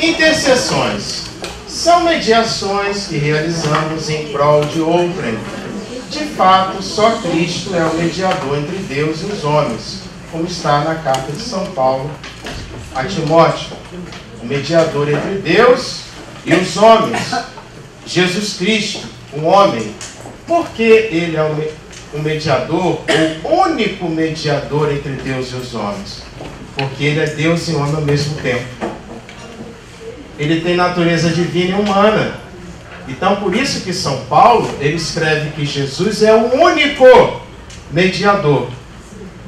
Intercessões são mediações que realizamos em prol de outrem. De fato, só Cristo é o mediador entre Deus e os homens, como está na carta de São Paulo a Timóteo. O mediador entre Deus e os homens, Jesus Cristo, um homem. Por que ele é o mediador, o único mediador entre Deus e os homens? Porque ele é Deus e homem ao mesmo tempo. Ele tem natureza divina e humana. Então, por isso que São Paulo, ele escreve que Jesus é o único mediador.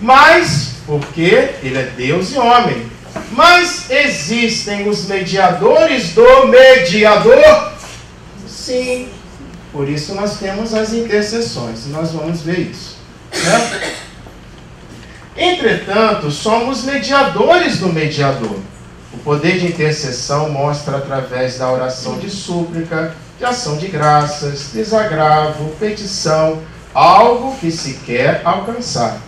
Mas, porque ele é Deus e homem. Mas existem os mediadores do mediador? Sim. Por isso nós temos as intercessões. Nós vamos ver isso. Certo? Entretanto, somos mediadores do mediador. O poder de intercessão mostra através da oração de súplica, de ação de graças, desagravo, petição, algo que se quer alcançar.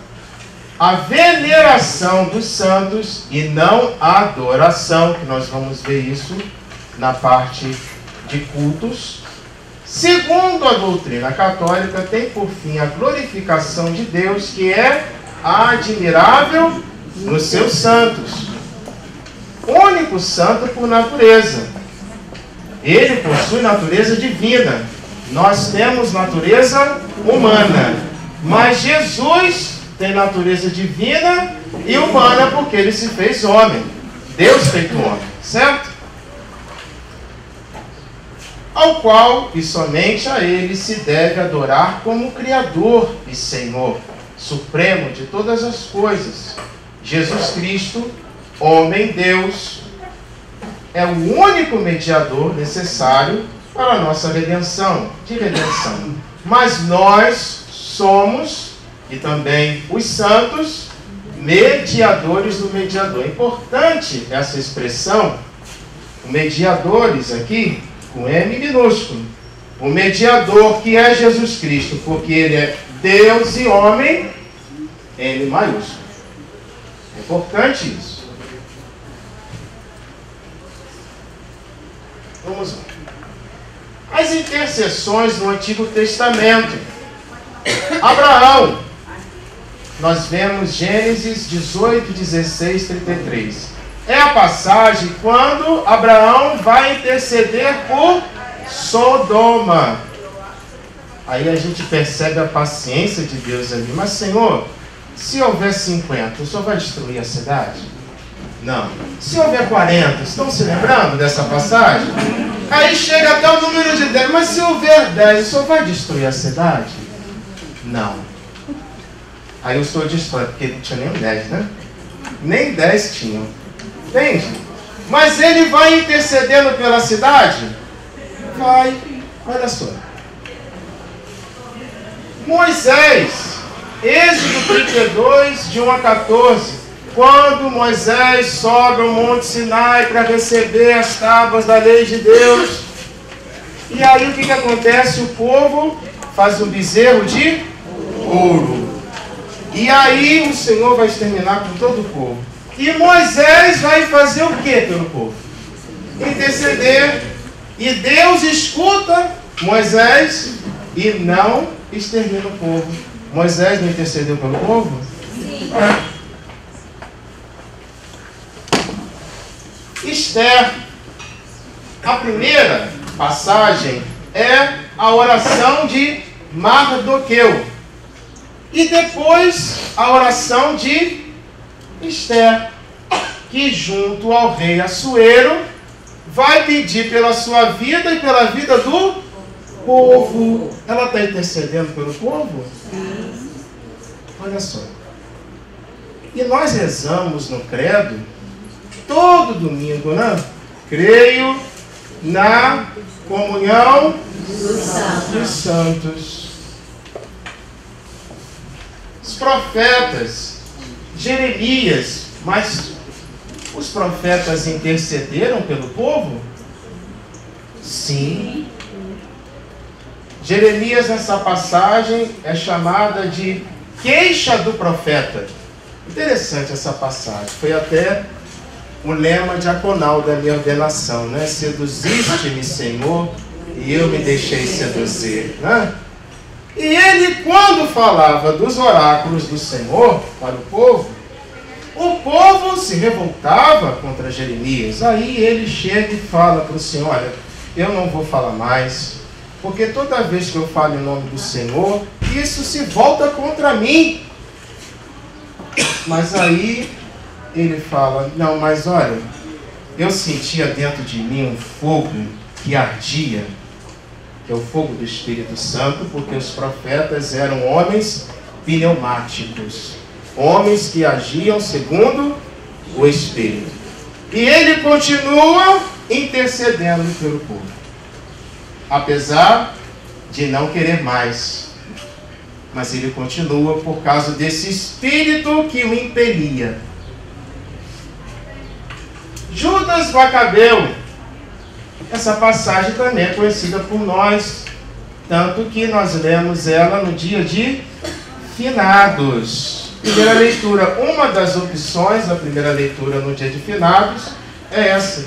A veneração dos santos e não a adoração, que nós vamos ver isso na parte de cultos. Segundo a doutrina católica, tem por fim a glorificação de Deus, que é admirável nos seus santos. Único santo por natureza. Ele possui natureza divina. Nós temos natureza humana. Mas Jesus tem natureza divina e humana porque ele se fez homem. Deus feito homem. Certo? Ao qual e somente a ele se deve adorar como Criador e Senhor, Supremo de todas as coisas. Jesus Cristo, homem Deus, é o único mediador necessário para a nossa redenção, de redenção. Mas nós somos, e também os santos, mediadores do mediador. É importante essa expressão, mediadores aqui, com M minúsculo. O mediador que é Jesus Cristo, porque ele é Deus e homem, M maiúsculo. É importante isso. Vamos lá. As intercessões no Antigo Testamento. Abraão. Nós vemos Gênesis 18, 16, 33. É a passagem quando Abraão vai interceder por Sodoma. Aí a gente percebe a paciência de Deus ali. Mas, Senhor, se houver 50, o Senhor vai destruir a cidade? Não. Se houver 40, estão se lembrando dessa passagem? Aí chega até o número de 10. Mas se houver 10, o Senhor vai destruir a cidade? Não. Aí o Senhor destrói, porque não tinha nem 10, né? Nem 10 tinham. Entende? Mas ele vai intercedendo pela cidade? Vai. Olha só. Moisés, Êxodo 32, de 1 a 14. Quando Moisés sobe ao Monte Sinai para receber as tábuas da lei de Deus. E aí o que acontece? O povo faz um bezerro de ouro. E aí o Senhor vai exterminar com todo o povo. E Moisés vai fazer o que pelo povo? Interceder. E Deus escuta Moisés e não extermina o povo. Moisés não intercedeu pelo povo? Sim. Esther. A primeira passagem é a oração de Mardoqueu. E depois a oração de Esther, que junto ao rei Assuero vai pedir pela sua vida e pela vida do povo. Ela está intercedendo pelo povo? Olha só. E nós rezamos no credo todo domingo, né? Creio na comunhão dos santos. Os profetas, Jeremias, mas os profetas intercederam pelo povo? Sim. Jeremias, nessa passagem, é chamada de queixa do profeta. Interessante essa passagem. Foi até o lema diaconal da minha ordenação, né? Seduziste-me, Senhor, e eu me deixei seduzir, né? E ele, quando falava dos oráculos do Senhor para o povo se revoltava contra Jeremias. Aí ele chega e fala para o Senhor: olha, eu não vou falar mais, porque toda vez que eu falo em nome do Senhor, isso se volta contra mim. Mas aí ele fala: não, mas olha, eu sentia dentro de mim um fogo que ardia, que é o fogo do Espírito Santo, porque os profetas eram homens pneumáticos, homens que agiam segundo o Espírito. E ele continua intercedendo pelo povo, apesar de não querer mais. Mas ele continua por causa desse espírito que o impelia. Judas Macabeu. Essa passagem também é conhecida por nós, tanto que nós lemos ela no dia de Finados. Primeira leitura, uma das opções da primeira leitura no dia de Finados é essa.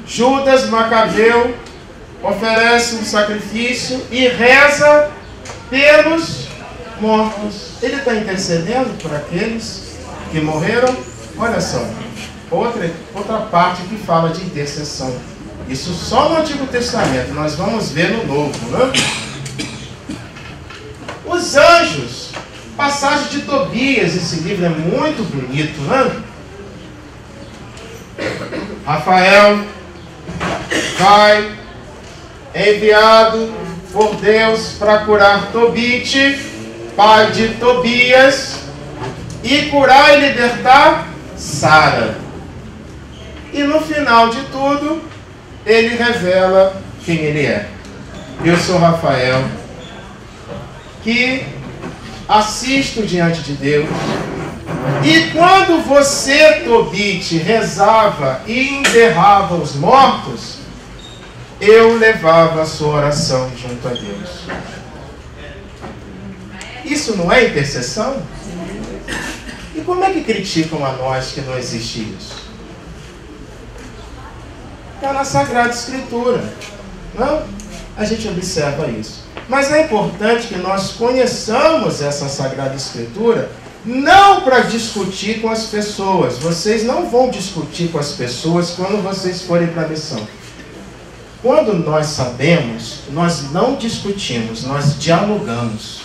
Judas Macabeu oferece um sacrifício e reza pelos mortos. Ele está intercedendo por aqueles que morreram. Olha só, outra parte que fala de intercessão. Isso só no Antigo Testamento, nós vamos ver no Novo, né? Os anjos, passagem de Tobias, esse livro é muito bonito, né? Rafael vai enviado por Deus para curar Tobite, pai de Tobias, e curar e libertar Sara. E no final de tudo, ele revela quem ele é. Eu sou Rafael, que assisto diante de Deus. E quando você, Tobite, rezava e enterrava os mortos, eu levava a sua oração junto a Deus. Isso não é intercessão? E como é que criticam a nós que não existe isso? Está na Sagrada Escritura. Não? A gente observa isso. Mas é importante que nós conheçamos essa Sagrada Escritura, não para discutir com as pessoas. Vocês não vão discutir com as pessoas quando vocês forem para a missão. Quando nós sabemos, nós não discutimos, nós dialogamos.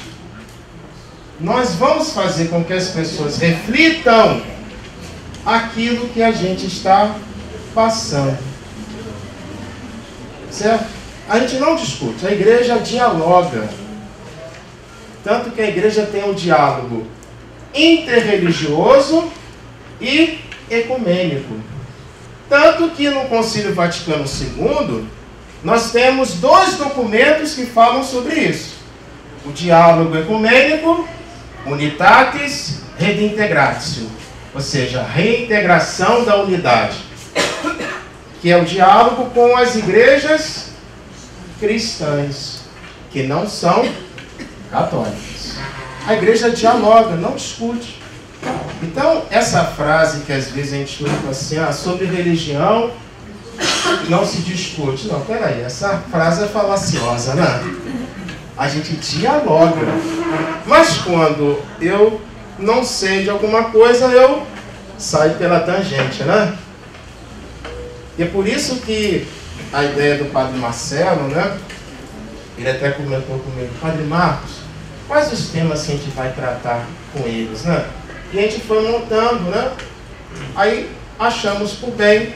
Nós vamos fazer com que as pessoas reflitam aquilo que a gente está passando. Certo? A gente não discute, a igreja dialoga. Tanto que a igreja tem um diálogo interreligioso e ecumênico. Tanto que no Concílio Vaticano II, nós temos 2 documentos que falam sobre isso. O diálogo ecumênico, Unitatis Redintegratio, ou seja, a reintegração da unidade, que é o diálogo com as igrejas cristãs, que não são católicas. A igreja dialoga, não discute. Então, essa frase que às vezes a gente usa assim, sobre religião não se discute. Não, peraí, essa frase é falaciosa, né? A gente dialoga. Mas quando eu não sei de alguma coisa, eu saio pela tangente, né? E é por isso que a ideia do Padre Marcelo, né? Ele até comentou comigo: Padre Marcos, quais os temas que a gente vai tratar com eles, né? E a gente foi montando, né? Aí achamos por bem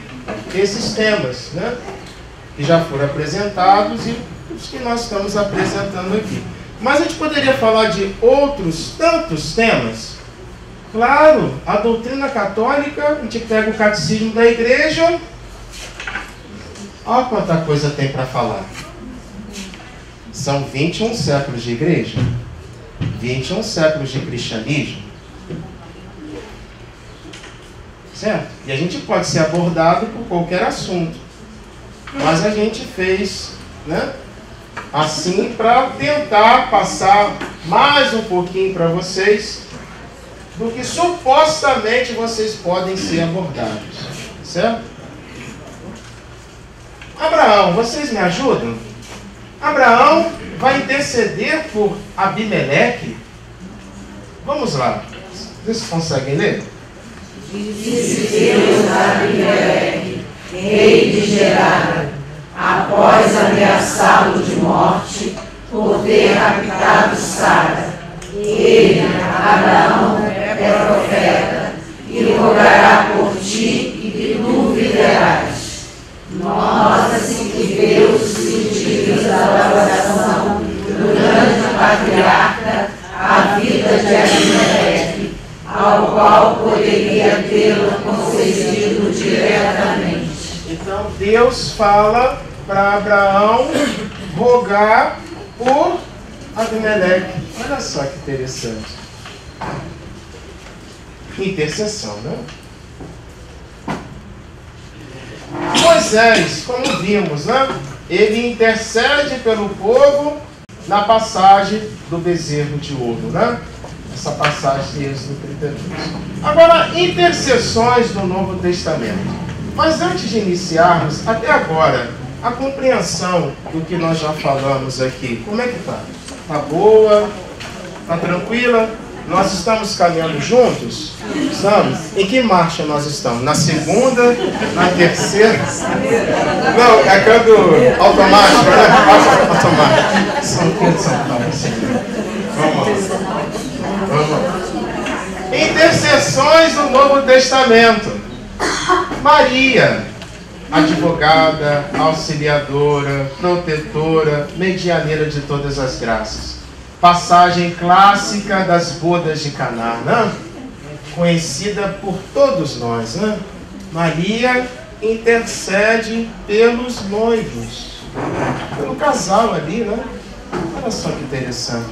esses temas, né? Que já foram apresentados e os que nós estamos apresentando aqui. Mas a gente poderia falar de outros tantos temas. Claro, a doutrina católica, a gente pega o catecismo da igreja, olha quanta coisa tem para falar. São 21 séculos de igreja, 21 séculos de cristianismo. Certo? E a gente pode ser abordado por qualquer assunto. Mas a gente fez, né, assim para tentar passar mais um pouquinho para vocês do que supostamente vocês podem ser abordados. Certo? Abraão, vocês me ajudam? Abraão vai interceder por Abimeleque? Vamos lá. Vocês conseguem ler? Disse Deus a Abimeleque, rei de Gerar, após ameaçá-lo de morte por ter raptado Sara. Ele, Abraão, é profeta, e rogará por ti e que tu viverás. Nota-se que Deus se utiliza da oração do grande patriarca à vida de Abimeleque, ao qual poderia tê-lo concedido diretamente. Então Deus fala para Abraão rogar por Abimeleque. Olha só que interessante. Intercessão, né? Moisés, como vimos, né? Ele intercede pelo povo na passagem do bezerro de ouro, né? Essa passagem de Êxodo 32. Agora, intercessões do Novo Testamento. Mas antes de iniciarmos, até agora, a compreensão do que nós já falamos aqui, como é que está? Está boa? Está tranquila? Nós estamos caminhando juntos? Estamos? Em que marcha nós estamos? Na segunda? Na terceira? Não, é quando automático, né? Automático. São Pedro, São Paulo. Vamos lá. Vamos lá. Intercessões do Novo Testamento. Maria, advogada, auxiliadora, protetora, medianeira de todas as graças. Passagem clássica das bodas de Caná, né? Conhecida por todos nós, né? Maria intercede pelos noivos, pelo casal ali, né? Olha só que interessante.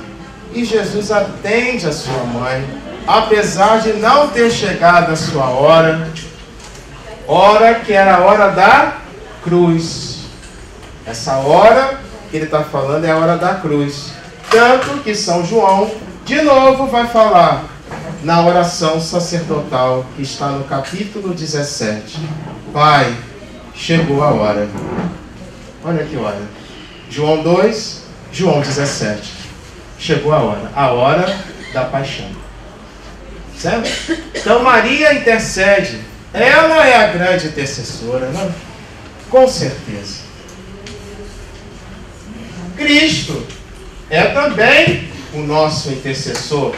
E Jesus atende a sua mãe, apesar de não ter chegado a sua hora que era a hora da cruz. Essa hora que ele está falando é a hora da cruz. Tanto que São João, de novo, vai falar na oração sacerdotal, que está no capítulo 17. Pai, chegou a hora. Olha que hora. João 2, João 17. Chegou a hora da paixão. Certo? Então Maria intercede. Ela é a grande intercessora, né? Com certeza. Cristo é também o nosso intercessor.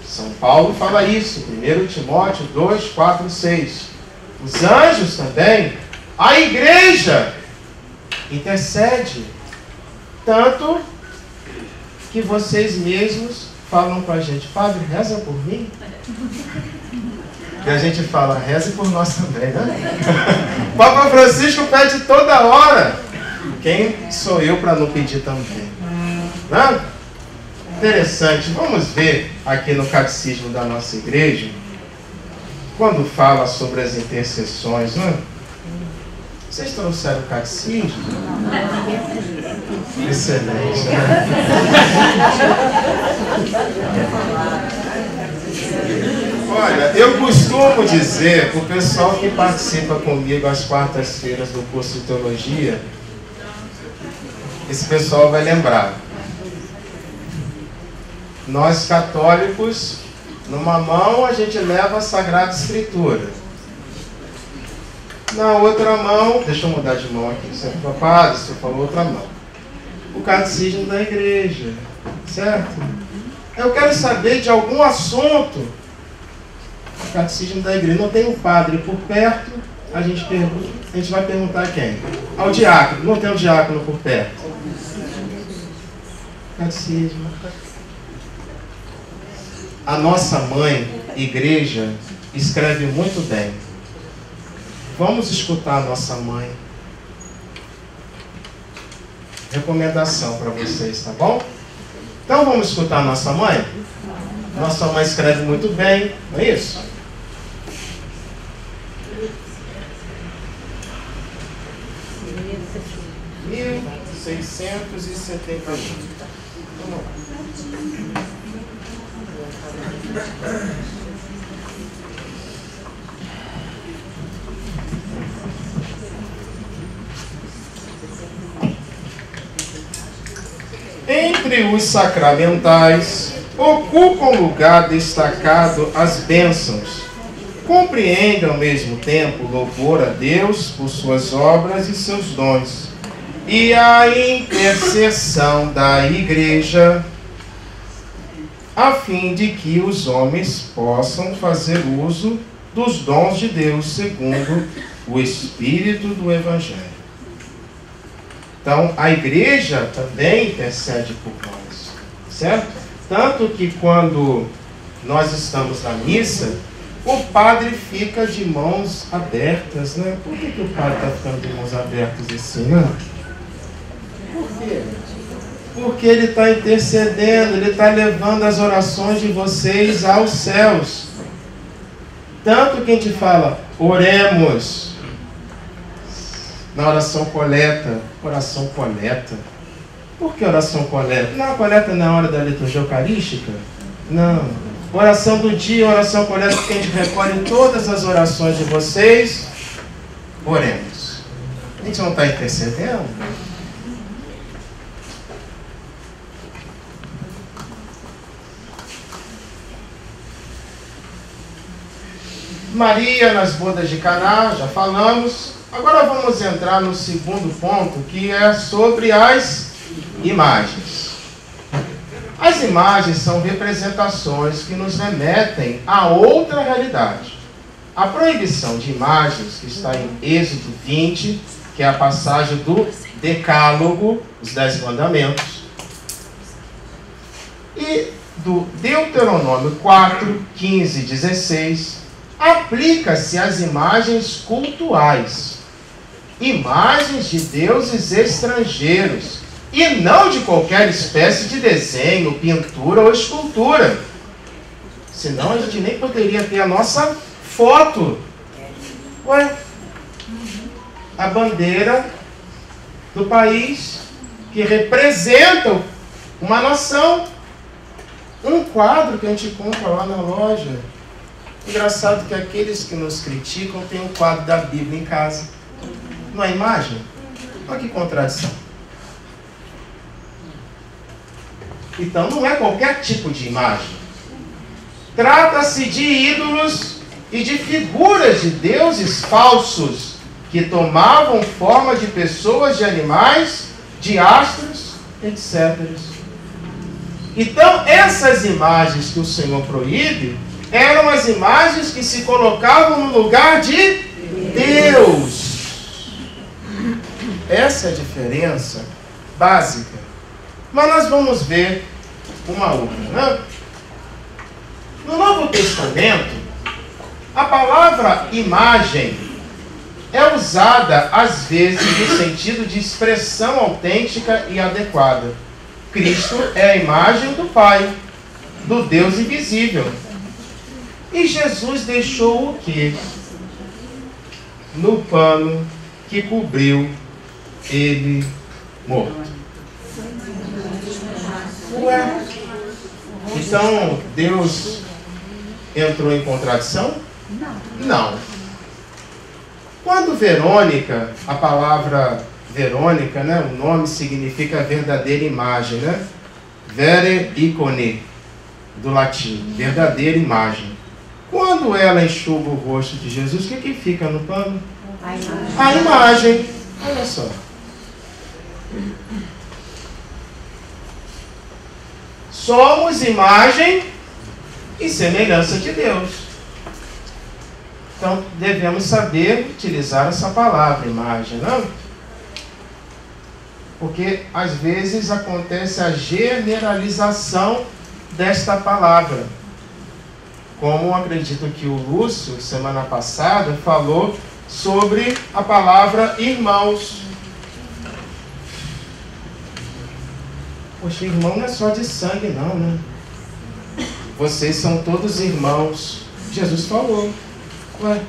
São Paulo fala isso, 1 Timóteo 2, 4, 6. Os anjos também. A igreja intercede. Tanto que vocês mesmos falam com a gente, Padre, reza por mim. E a gente fala, reze por nós também, né? Papa Francisco pede toda hora. Quem sou eu para não pedir também? Né? Interessante. Vamos ver aqui no catecismo da nossa igreja, quando fala sobre as intercessões, né? Vocês trouxeram o catecismo? Excelente, né? Olha, eu costumo dizer para o pessoal que participa comigo às quartas-feiras do curso de teologia, esse pessoal vai lembrar. Nós católicos, numa mão a gente leva a Sagrada Escritura. Na outra mão, deixa eu mudar de mão aqui, você falou outra mão. O catecismo da igreja, certo? Eu quero saber de algum assunto. O catecismo da igreja. Não tem um padre por perto, a gente vai perguntar a quem? Ao diácono. Não tem um diácono por perto. Catecismo. A nossa mãe, igreja, escreve muito bem. Vamos escutar a nossa mãe. Recomendação para vocês, tá bom? Então vamos escutar a nossa mãe? Nossa mãe escreve muito bem, não é isso? (1671). Vamos lá. Entre os sacramentais, ocupam lugar destacado as bênçãos. Compreende ao mesmo tempo louvor a Deus por suas obras e seus dons, e a intercessão da Igreja, a fim de que os homens possam fazer uso dos dons de Deus segundo o Espírito do Evangelho. Então, a Igreja também intercede por nós, certo? Tanto que quando nós estamos na missa, o padre fica de mãos abertas, né? Por que o padre está ficando de mãos abertas assim, né? Por quê? Porque ele está intercedendo, ele está levando as orações de vocês aos céus. Tanto que a gente fala, oremos na oração coleta. Oração coleta. Por que oração coleta? Não, coleta na hora da liturgia eucarística? Não. Oração do dia, oração coleta, porque a gente recolhe todas as orações de vocês. Oremos. A gente não está intercedendo? Maria nas bodas de Caná, já falamos. Agora vamos entrar no segundo ponto, que é sobre as imagens. As imagens são representações que nos remetem a outra realidade. A proibição de imagens, que está em Êxodo 20, que é a passagem do Decálogo, os 10 mandamentos, e do Deuteronômio 4, 15 e 16, aplica-se às imagens cultuais, imagens de deuses estrangeiros, e não de qualquer espécie de desenho, pintura ou escultura. Senão a gente nem poderia ter a nossa foto. Ué, a bandeira do país que representa uma nação. Um quadro que a gente compra lá na loja. Engraçado que aqueles que nos criticam têm um quadro da Bíblia em casa. Não é imagem? Olha que contradição. Então não é qualquer tipo de imagem. Trata-se de ídolos e de figuras de deuses falsos que tomavam forma de pessoas, de animais, de astros, etc. Então essas imagens que o Senhor proíbe eram as imagens que se colocavam no lugar de Deus. Essa é a diferença básica. Mas nós vamos ver uma outra, né? No Novo Testamento, a palavra imagem é usada às vezes no sentido de expressão autêntica e adequada. Cristo é a imagem do Pai, do Deus invisível. E Jesus deixou o quê? No pano que cobriu ele morto. Ué, então Deus entrou em contradição? Não. Quando Verônica, a palavra Verônica, né, o nome significa verdadeira imagem, né? Vere icone, do latim, verdadeira imagem. Quando ela enxuga o rosto de Jesus, o que fica no pano? A imagem. Olha só. Somos imagem e semelhança de Deus. Então, devemos saber utilizar essa palavra, imagem, não? Porque, às vezes, acontece a generalização desta palavra. Como acredito que o Lúcio, semana passada, falou sobre a palavra irmãos. Poxa, irmão não é só de sangue, não, né? Vocês são todos irmãos. Jesus falou. Ué.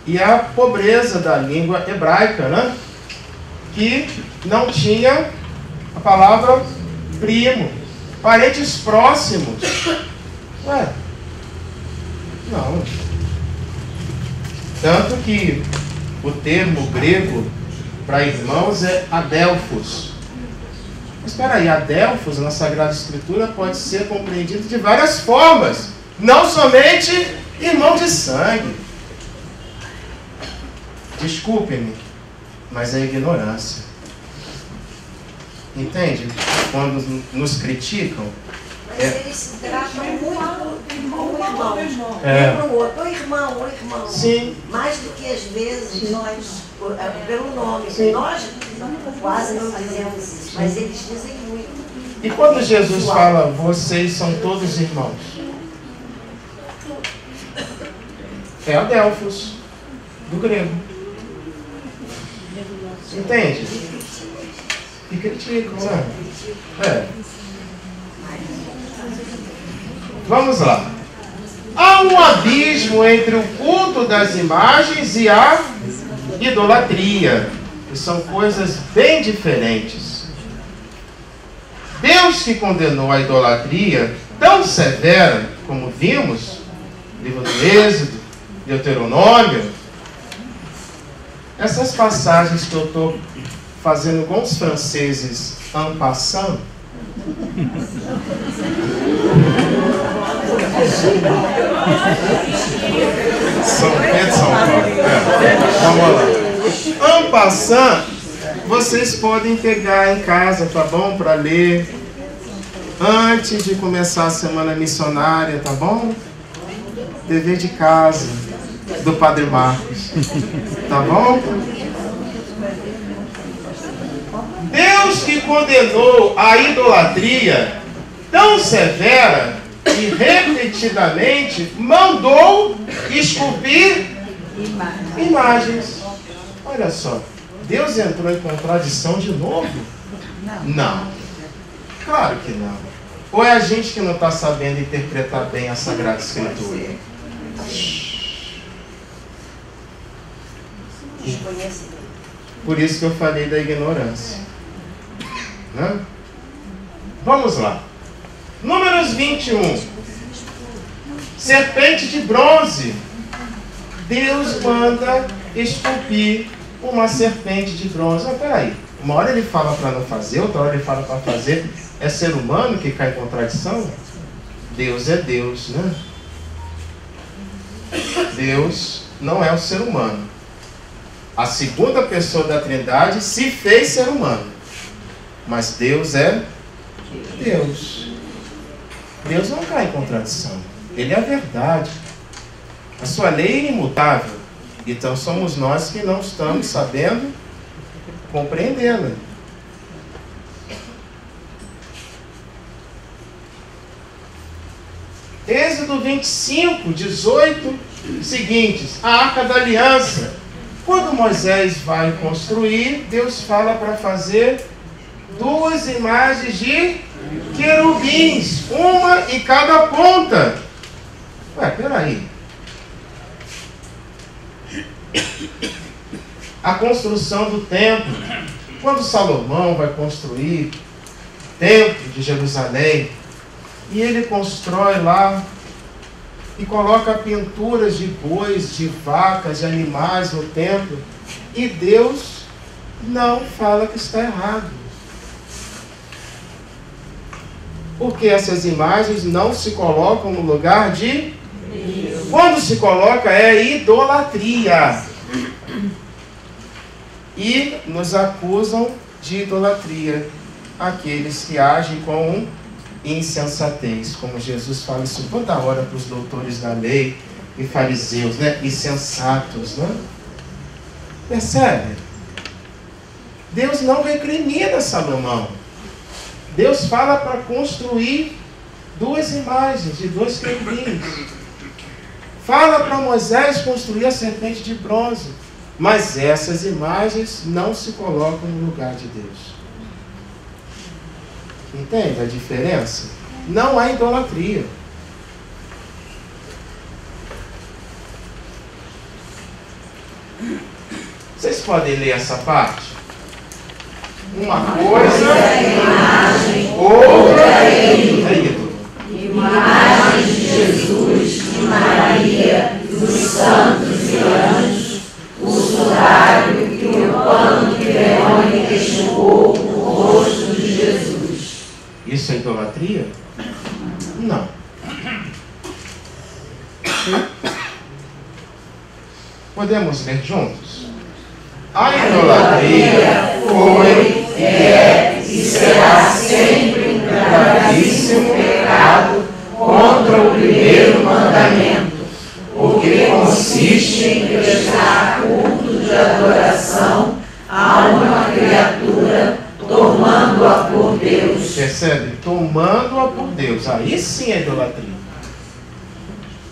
E a pobreza da língua hebraica, né? Que não tinha a palavra primo. Parentes próximos. Ué. Não. Tanto que o termo grego para irmãos é adelphos. Mas espera aí, Adelphos na Sagrada Escritura pode ser compreendido de várias formas. Não somente irmão de sangue. Desculpe-me, mas é ignorância. Entende? Quando nos criticam. Mas eles se tratam muito como irmão. É. Um outro, o irmão. Sim. Mais do que às vezes nós, pelo nome. Sim. Nós quase não dizemos isso, mas eles dizem muito. E quando Jesus fala, vocês são todos irmãos? É Adelphos, do grego. Entende? E criticam, né? É. Vamos lá. Há um abismo entre o culto das imagens e a idolatria, que são coisas bem diferentes. Deus que condenou a idolatria tão severa, como vimos, livro do Êxodo, Deuteronômio, essas passagens que eu estou fazendo com os franceses en passant, São Pedro, São Paulo. Vamos lá. En passant, vocês podem pegar em casa, tá bom? Para ler antes de começar a semana missionária, tá bom? Dever de casa do Padre Marcos, tá bom? Deus que condenou a idolatria tão severa e repetidamente mandou esculpir imagens. Olha só, Deus entrou em contradição de novo? Não. Claro que não. Ou é a gente que não está sabendo interpretar bem a Sagrada Escritura? Por isso que eu falei da ignorância. Né? Vamos lá. Números 21. Serpente de bronze. Deus manda esculpir uma serpente de bronze. Mas peraí, uma hora ele fala para não fazer, outra hora ele fala para fazer. É ser humano que cai em contradição? Deus é Deus, né? Deus não é o ser humano. A segunda pessoa da Trindade se fez ser humano. Mas Deus é Deus. Deus não cai em contradição. Ele é a verdade. A sua lei é imutável. Então somos nós que não estamos sabendo compreendê-la. Êxodo 25, 18, seguintes. A Arca da Aliança. Quando Moisés vai construir, Deus fala para fazer 2 imagens de querubins, uma em cada ponta. Ué, peraí. A construção do templo. Quando Salomão vai construir o templo de Jerusalém, e ele constrói lá e coloca pinturas de bois, de vacas, de animais no templo, e Deus não fala que está errado. Porque essas imagens não se colocam no lugar de Deus. Quando se coloca é idolatria. E nos acusam de idolatria aqueles que agem com insensatez, como Jesus fala isso toda hora para os doutores da lei e fariseus, né? Insensatos, né? Percebe? Deus não recrimina Salomão. Deus fala para construir 2 imagens de 2 querubins. Fala para Moisés construir a serpente de bronze. Mas essas imagens não se colocam no lugar de Deus. Entende a diferença? Não há idolatria. Vocês podem ler essa parte? Uma coisa é imagem, outra é ídolo. Imagem de Jesus, de Maria, dos santos e anjos, o sudário e o pano que Verônica enxugou o rosto de Jesus. Podemos ler juntos? A idolatria foi, é e será sempre um gravíssimo pecado contra o primeiro mandamento, o que consiste em prestar culto de adoração a uma criatura, tomando-a por Deus. Percebe? Tomando-a por Deus. Aí sim é idolatria.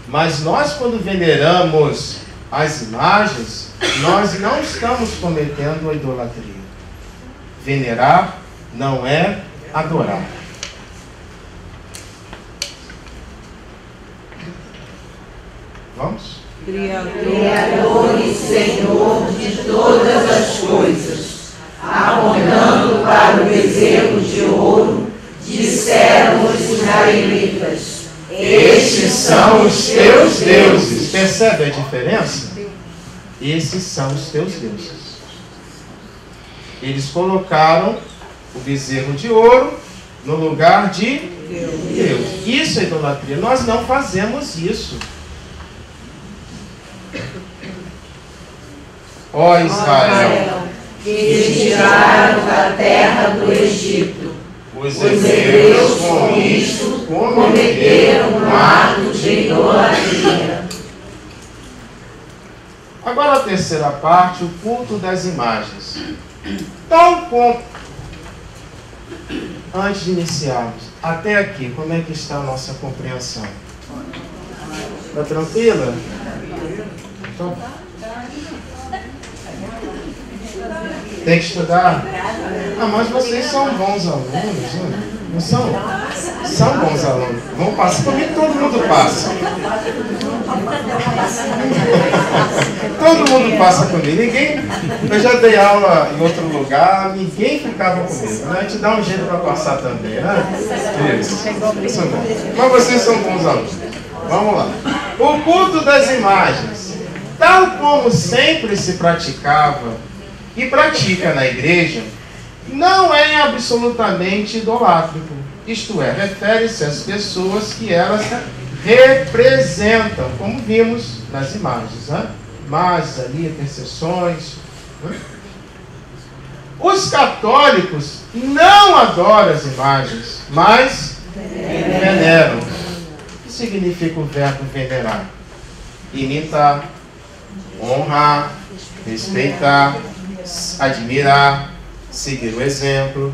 Mas nós, quando veneramos as imagens, nós não estamos cometendo a idolatria. Venerar não é adorar. Vamos? Criador e Senhor de todas as coisas, apontando para o bezerro de ouro, disseram os israelitas: estes são os teus deuses. Percebe a diferença? Esses são os teus deuses. Eles colocaram o bezerro de ouro no lugar de Deus. Isso é idolatria. Nós não fazemos isso. Ó Israel, que tiraram da terra do Egito, os hebreus com isto cometeram um ato de idolatria. Agora a terceira parte, o culto das imagens. Tal como... Antes de iniciarmos, até aqui, como é que está a nossa compreensão? Está tranquila? Então, tem que estudar? Ah, mas vocês são bons alunos, né? Não são? São bons alunos. Vão passar. Comigo todo mundo passa. Todo mundo passa comigo. Ninguém... Eu já dei aula em outro lugar, ninguém ficava comigo. Né? A gente dá um jeito para passar também, né? Isso. Isso é bom. Mas vocês são bons alunos. Vamos lá. O culto das imagens. Tal como sempre se praticava e pratica na igreja, não é absolutamente idolátrico. Isto é, refere-se às pessoas que elas representam, como vimos nas imagens, né? Imagens ali, intercessões. Né? Os católicos não adoram as imagens, mas veneram. O que significa o verbo venerar? Imitar, honrar, respeitar, admirar, seguir o exemplo.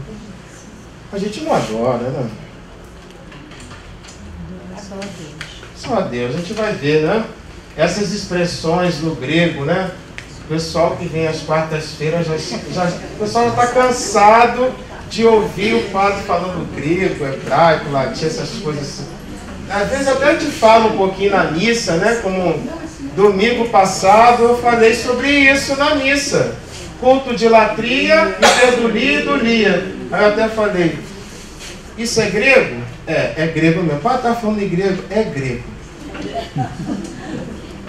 A gente não adora, né? Só a Deus. A gente vai ver, né? Essas expressões no grego, né? O pessoal que vem às quartas-feiras, o pessoal já está cansado de ouvir o padre falando grego, hebraico, latim, essas coisas assim. Às vezes até eu te falo um pouquinho na missa, né? Como domingo passado eu falei sobre isso na missa. Culto de latria, hiperdulia e idolia. Aí eu até falei, isso é grego? É grego mesmo. Pode estar falando em grego? É grego.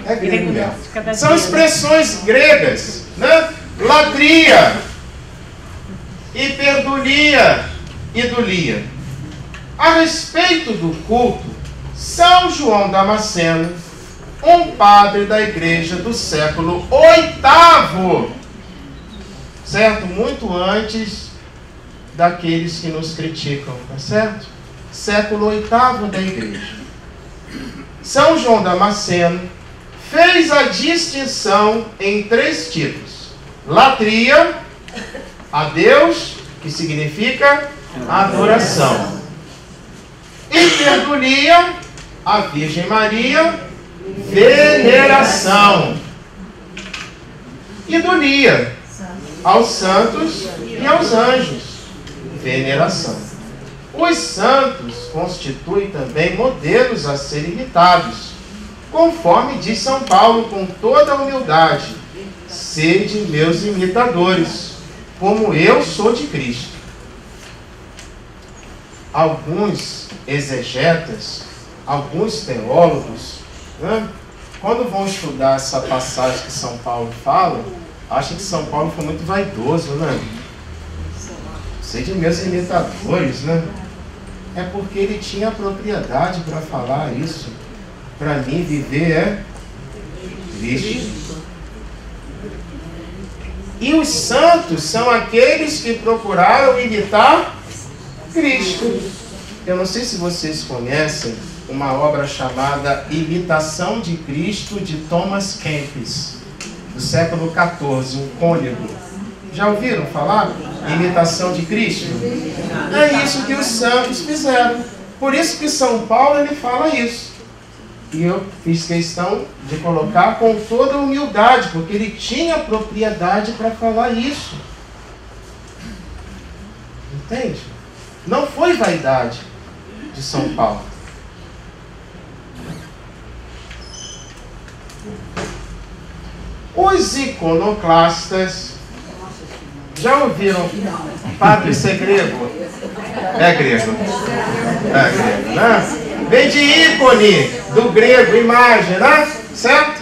É grego mesmo. São expressões gregas, né? Latria, hiperdulia, idolia. A respeito do culto, São João Damasceno, um padre da igreja do século VIII, certo? Muito antes daqueles que nos criticam, tá certo? Século VIII da igreja. São João Damasceno fez a distinção em 3 tipos. Latria, a Deus, que significa adoração. Hiperdulia, a Virgem Maria, veneração. Idolia, aos santos e aos anjos, veneração. Os santos constituem também modelos a serem imitados, conforme diz São Paulo com toda a humildade: sede meus imitadores, como eu sou de Cristo. Alguns exegetas, alguns teólogos, né, quando vão estudar essa passagem que São Paulo fala, acham que São Paulo foi muito vaidoso, né? Sede meus imitadores, né? É porque ele tinha propriedade para falar isso. Para mim, viver é Cristo. E os santos são aqueles que procuraram imitar Cristo. Eu não sei se vocês conhecem uma obra chamada Imitação de Cristo, de Thomas Kempis, do século XIV, um cônego. Já ouviram falar? Imitação de Cristo? É isso que os santos fizeram. Por isso que São Paulo ele fala isso. E eu fiz questão de colocar com toda humildade, porque ele tinha propriedade para falar isso. Entende? Não foi vaidade de São Paulo. Os iconoclastas, já ouviram? Padre, isso é grego? É grego. É grego, né? Vem de ícone, do grego, imagem, né? Certo?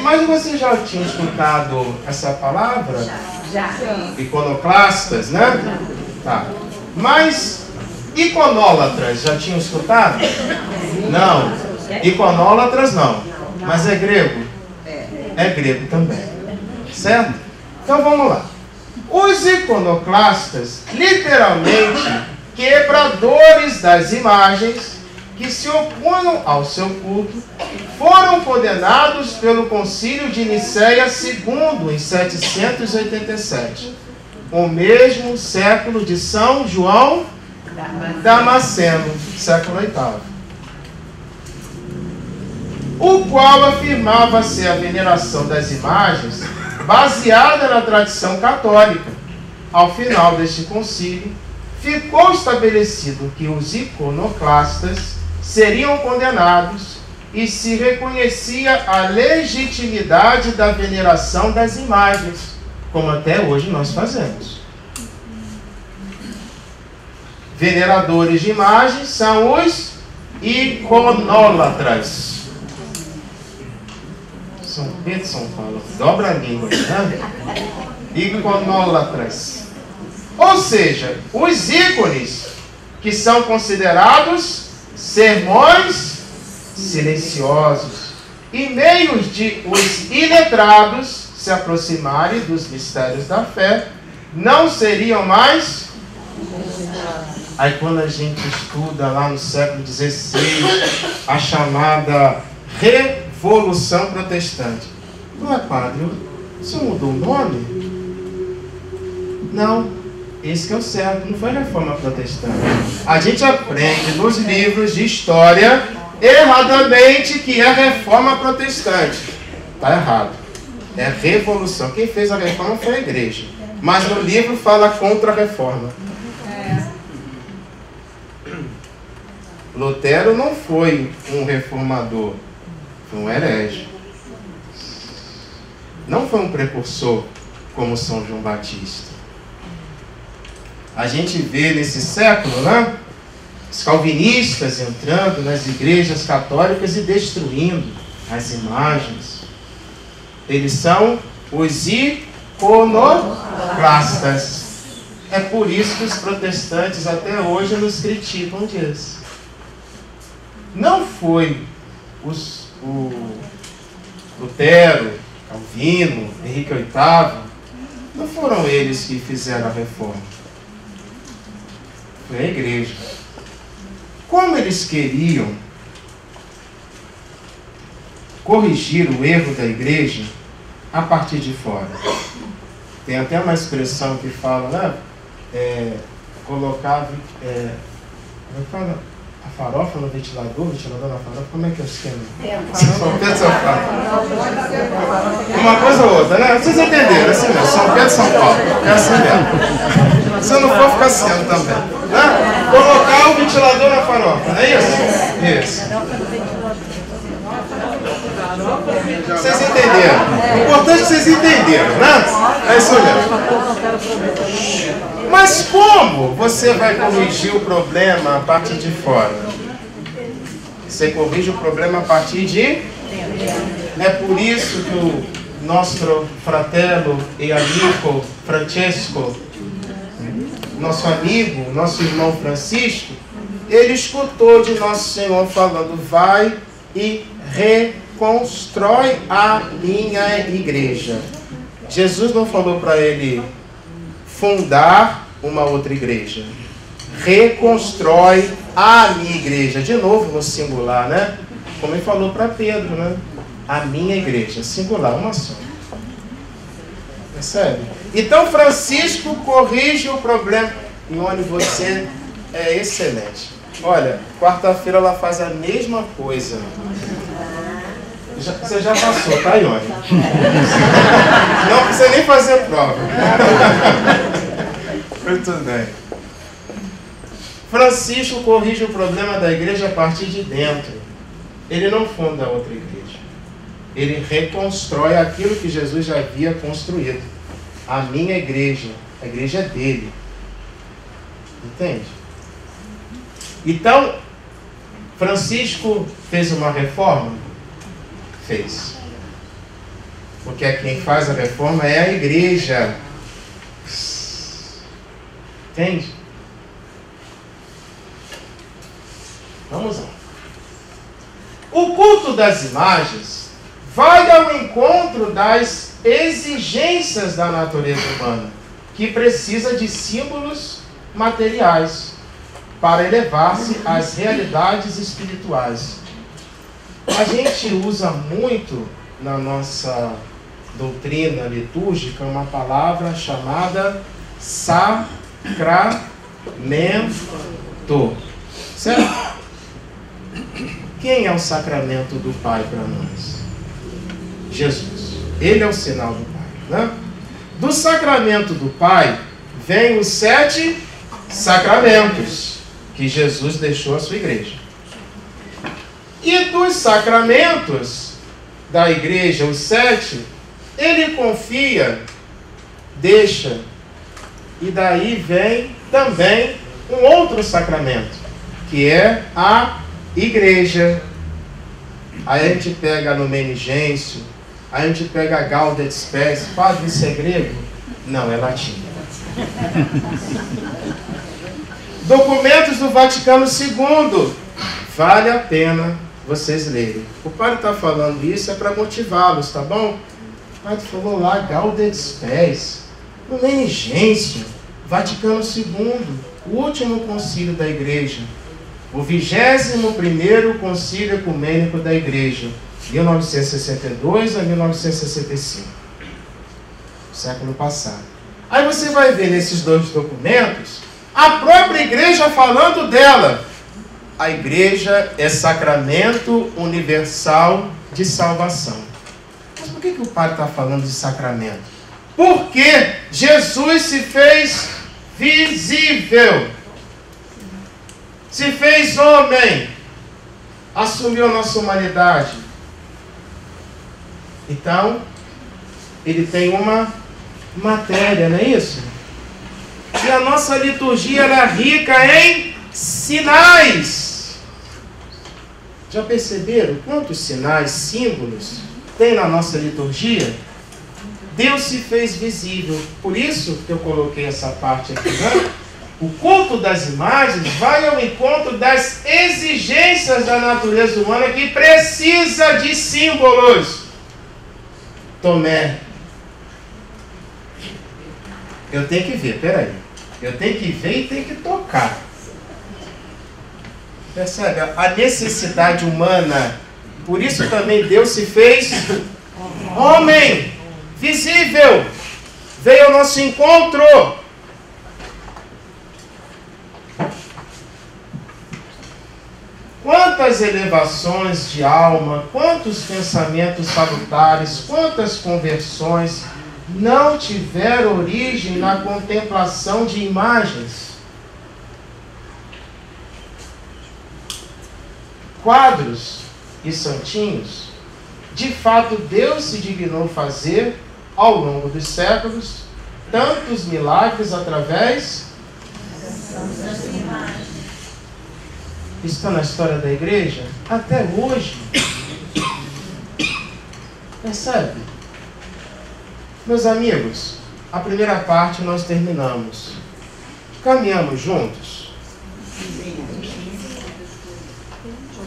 Mas você já tinha escutado essa palavra? Já. Iconoclastas, né? Tá. Mas iconólatras, já tinham escutado? Não. Iconólatras não. Mas é grego? É grego também. Certo? Então vamos lá. Os iconoclastas, literalmente, quebradores das imagens que se opunham ao seu culto, foram condenados pelo Concílio de Nicéia II, em 787. O mesmo século de São João Damasceno, século VIII. O qual afirmava ser a veneração das imagens baseada na tradição católica. Ao final deste concílio, ficou estabelecido que os iconoclastas seriam condenados e se reconhecia a legitimidade da veneração das imagens, como até hoje nós fazemos. Veneradores de imagens são os iconólatras. São Pedro, São Paulo, dobra a língua, né? Iconólatras. Ou seja, os ícones que são considerados sermões silenciosos e meios de os iletrados se aproximarem dos mistérios da fé, não seriam mais. Aí quando a gente estuda lá no século XVI a chamada Revolução Protestante, não é, padre? Você mudou o nome? Não, esse que é o certo, não foi Reforma Protestante. A gente aprende nos livros de história erradamente que é Reforma Protestante. Está errado. É Revolução. Quem fez a Reforma foi a Igreja. Mas no livro fala contra a Reforma. Lutero não foi um reformador, foi um herege. Não foi um precursor como São João Batista. A gente vê nesse século, né, os calvinistas entrando nas igrejas católicas e destruindo as imagens. Eles são os iconoclastas. É por isso que os protestantes até hoje nos criticam disso. Não foi o Lutero, Calvino, Henrique VIII, não foram eles que fizeram a reforma. Foi a igreja. Como eles queriam corrigir o erro da igreja a partir de fora? Tem até uma expressão que fala, né? Colocar a farofa no ventilador na farofa, como é que é o esquema? São Pedro, São Paulo. Uma coisa ou outra, né? Vocês entenderam, é assim mesmo. São Pedro, São Paulo. É assim mesmo. Se eu não for, ficar sendo também. Né? Colocar o ventilador na farofa, não é isso? Isso. Vocês entenderam? O importante é que vocês entenderam, né? É isso mesmo. Mas como você vai corrigir o problema a partir de fora? Você corrige o problema a partir de... É por isso que o nosso fratello e amigo Francesco, nosso amigo, nosso irmão Francisco, ele escutou de Nosso Senhor falando: vai e reconstrói a minha igreja. Jesus não falou para ele fundar uma outra igreja. Reconstrói a minha igreja. De novo no singular, né? Como ele falou para Pedro, né? A minha igreja. Singular, uma só. Percebe? Então Francisco corrige o problema. Ione, você é excelente. Olha, quarta-feira ela faz a mesma coisa. Você já passou, tá, Ione? Não precisa nem fazer prova. Muito bem. Francisco corrige o problema da igreja a partir de dentro. Ele não funda outra igreja. Ele reconstrói aquilo que Jesus já havia construído. A minha igreja, a igreja é dele. Entende? Então, Francisco fez uma reforma? Fez. Porque quem faz a reforma é a igreja. Entende? Vamos lá. O culto das imagens vai ao encontro das exigências da natureza humana, que precisa de símbolos materiais para elevar-se às realidades espirituais. A gente usa muito na nossa doutrina litúrgica uma palavra chamada sacramento. Certo? Quem é o sacramento do Pai para nós? Jesus. Ele é o sinal do Pai, né? Do sacramento do Pai vem os 7 sacramentos que Jesus deixou à sua igreja. E dos sacramentos da igreja, os 7, ele confia, deixa, e daí vem também um outro sacramento, que é a igreja. Aí a gente pega a Numenigêncio, aí a gente pega a Gaudet Spes. Padre, isso é grego? Não, é latim. Documentos do Vaticano II. Vale a pena vocês lerem. O padre está falando isso é para motivá-los, tá bom? O padre falou lá, Gaudet Spes, Numenigêncio, Vaticano II, o último concílio da igreja. O 21º Concílio Ecumênico da Igreja, 1962 a 1965, século passado. Aí você vai ver nesses 2 documentos a própria igreja falando dela. A igreja é sacramento universal de salvação. Mas por que o padre está falando de sacramento? Porque Jesus se fez visível. Se fez homem, assumiu a nossa humanidade. Então, ele tem uma matéria, não é isso? E a nossa liturgia ela é rica em sinais. Já perceberam quantos sinais, símbolos tem na nossa liturgia? Deus se fez visível. Por isso que eu coloquei essa parte aqui, né? O culto das imagens vai ao encontro das exigências da natureza humana que precisa de símbolos. Tomé. Eu tenho que ver, peraí. Eu tenho que ver e tenho que tocar. Percebe? A necessidade humana. Por isso também Deus se fez homem. Visível. Veio ao nosso encontro. Quantas elevações de alma, quantos pensamentos salutares, quantas conversões não tiveram origem na contemplação de imagens? Quadros e santinhos, de fato Deus se dignou fazer, ao longo dos séculos, tantos milagres através das imagens. Está na história da igreja até hoje. Percebe? Meus amigos, a primeira parte nós terminamos. Caminhamos juntos?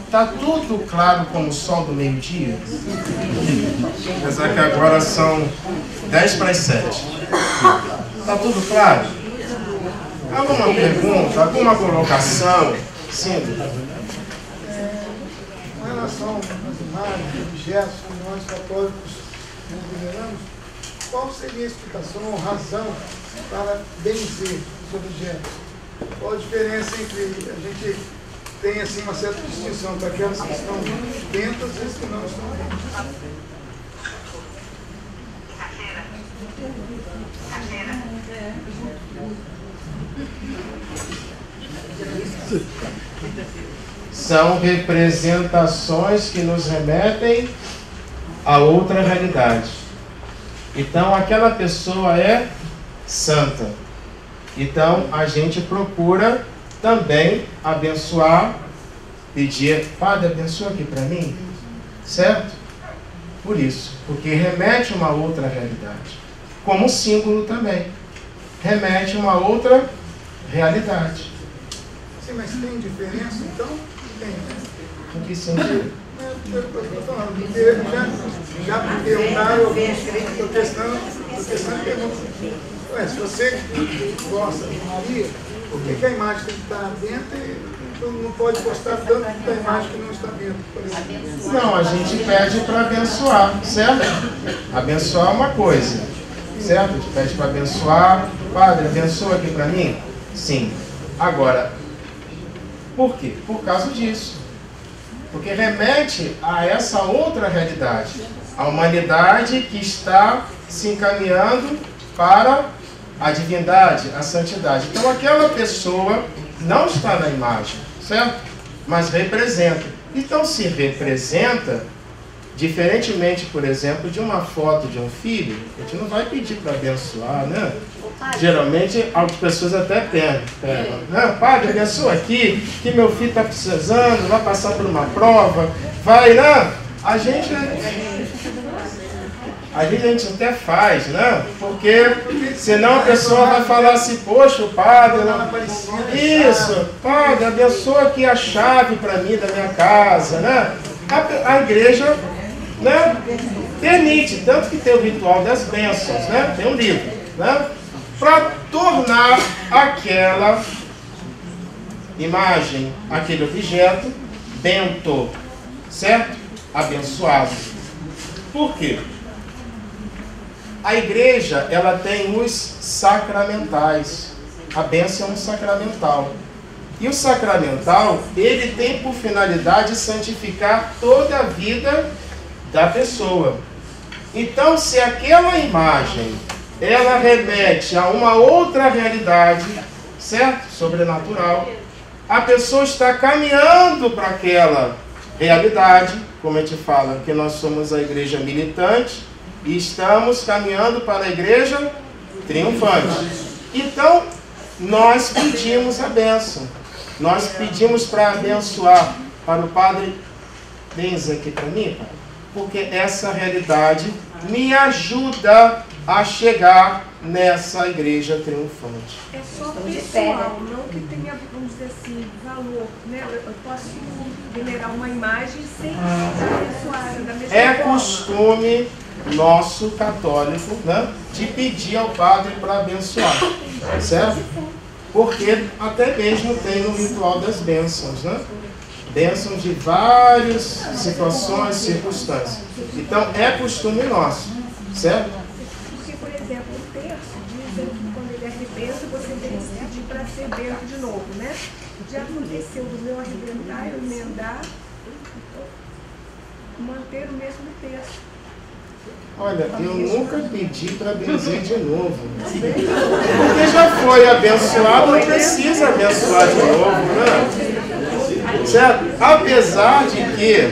Está tudo claro como o sol do meio-dia? Apesar que agora são 10 para as 7. Está tudo claro? Alguma pergunta, alguma colocação? Sim. Com relação às imagens, objetos que nós católicos não veneramos, qual seria a explicação ou razão para benzer os objetos? Qual a diferença entre a gente tem assim uma certa distinção para aquelas que estão bentas e as que não estão bentas? São representações que nos remetem a outra realidade. Então, aquela pessoa é santa. Então, a gente procura também abençoar, pedir, Padre, abençoa aqui para mim, certo? Por isso, porque remete a uma outra realidade. Como símbolo também, remete a uma outra realidade. Sim, mas tem diferença então? Tem, né? Em que sentido? Eu estou falando, porque já perguntaram, eu estou testando pergunta. Ué, se você gosta de Maria, por que a imagem tem que estar dentro e não pode gostar tanto da imagem que não está dentro, por exemplo? Não, a gente pede para abençoar, certo? Abençoar é uma coisa, certo? A gente pede para abençoar. Padre, abençoa aqui para mim? Sim. Agora, por quê? Por causa disso. Porque remete a essa outra realidade. A humanidade que está se encaminhando para a divindade, a santidade. Então aquela pessoa não está na imagem, certo? Mas representa. Então se representa, diferentemente, por exemplo, de uma foto de um filho, a gente não vai pedir para abençoar, né? Geralmente as pessoas até pegam, né? Padre, abençoa aqui, que meu filho está precisando, vai passar por uma prova, vai, né? A gente até faz, né? Porque senão a pessoa vai falar assim, poxa, o padre não... Isso, padre, abençoa aqui a chave para mim da minha casa, né? A igreja, né, permite, tanto que tem o ritual das bênçãos, né? Tem um livro, né? Para tornar aquela imagem, aquele objeto, bento, certo? Abençoado. Por quê? A igreja, ela tem os sacramentais. A bênção é um sacramental. E o sacramental, ele tem por finalidade santificar toda a vida da pessoa. Então, se aquela imagem, ela remete a uma outra realidade, certo? Sobrenatural, a pessoa está caminhando para aquela realidade, como a gente fala, que nós somos a igreja militante, e estamos caminhando para a igreja triunfante. Então, nós pedimos a bênção. Nós pedimos para abençoar, para o Padre, benza aqui para mim, Padre, porque essa realidade me ajuda a chegar nessa igreja triunfante. É só pessoal, não que tenha, vamos dizer assim, valor, né? Eu posso venerar uma imagem sem ser abençoada da mesma É forma. costume nosso católico, né, de pedir ao padre para abençoar, certo? Porque até mesmo tem no ritual das bênçãos, né? Bênçãos de várias situações, circunstâncias. Então é costume nosso, certo? Porque, por exemplo, o terço dizem que quando ele arrebenta, você tem que pedir para ser bento de novo, né? Já aconteceu do meu arrebentar, eu emendar, manter o mesmo terço. Olha, eu nunca pedi para benzer de novo. Porque já foi abençoado, não precisa abençoar de novo, né? Certo? Apesar de que,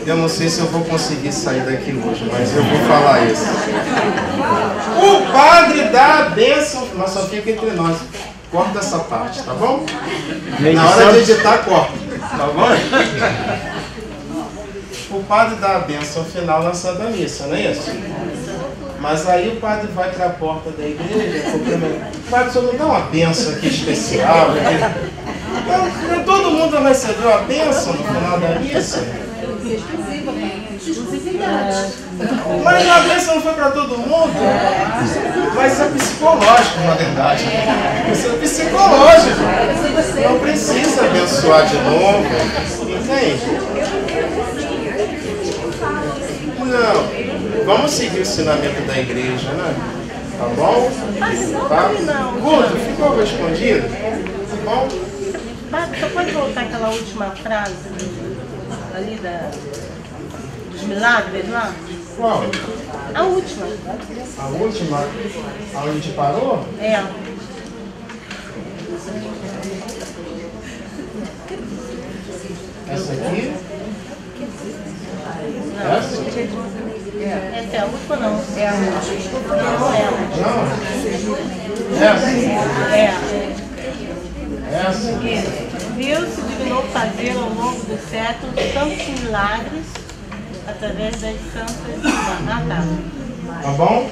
eu não sei se eu vou conseguir sair daqui hoje, mas eu vou falar isso. O padre dá a bênção, mas só fica entre nós. Corta essa parte, tá bom? Na hora de editar, corta. Tá bom? O padre dá a bênção final na Santa Missa, não é isso? Mas aí o padre vai para a porta da igreja, o padre só não dá uma bênção aqui especial. Então, todo mundo recebeu a bênção no final da missa? exclusividade. Mas a bênção não foi para todo mundo. Mas é psicológico, na verdade. Isso é psicológico. Não precisa abençoar de novo. Entende? Não. Vamos seguir o ensinamento da igreja, né? Tá bom? Tá? Guto, ficou respondido? Tá bom? Você pode voltar aquela última frase ali dos milagres lá? Qual? A última. A última? Aonde a gente parou? É. Essa aqui? Não. Essa? Essa é a última, não. É a última. Não é a última. Não. Essa? É. Essa? Deus se dignou fazer ao longo dos séculos tantos milagres através das santas. Ah, tá. Tá bom?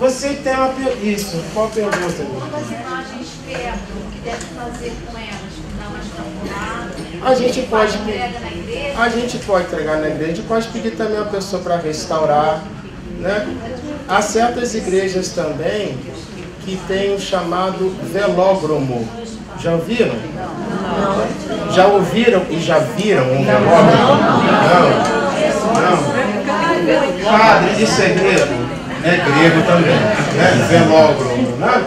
Você tem uma pergunta. Isso, qual a pergunta? As imagens perto, o que deve fazer com elas? Não as estão lá? A gente pode. Entrega na igreja? A gente pode entregar na igreja, pode pedir também a pessoa para restaurar, né? Há certas igrejas também que tem o chamado velódromo. Já ouviram? Não. Já ouviram e já viram um velódromo? Não. Padre, isso é grego? É grego também, né? Velódromo, né?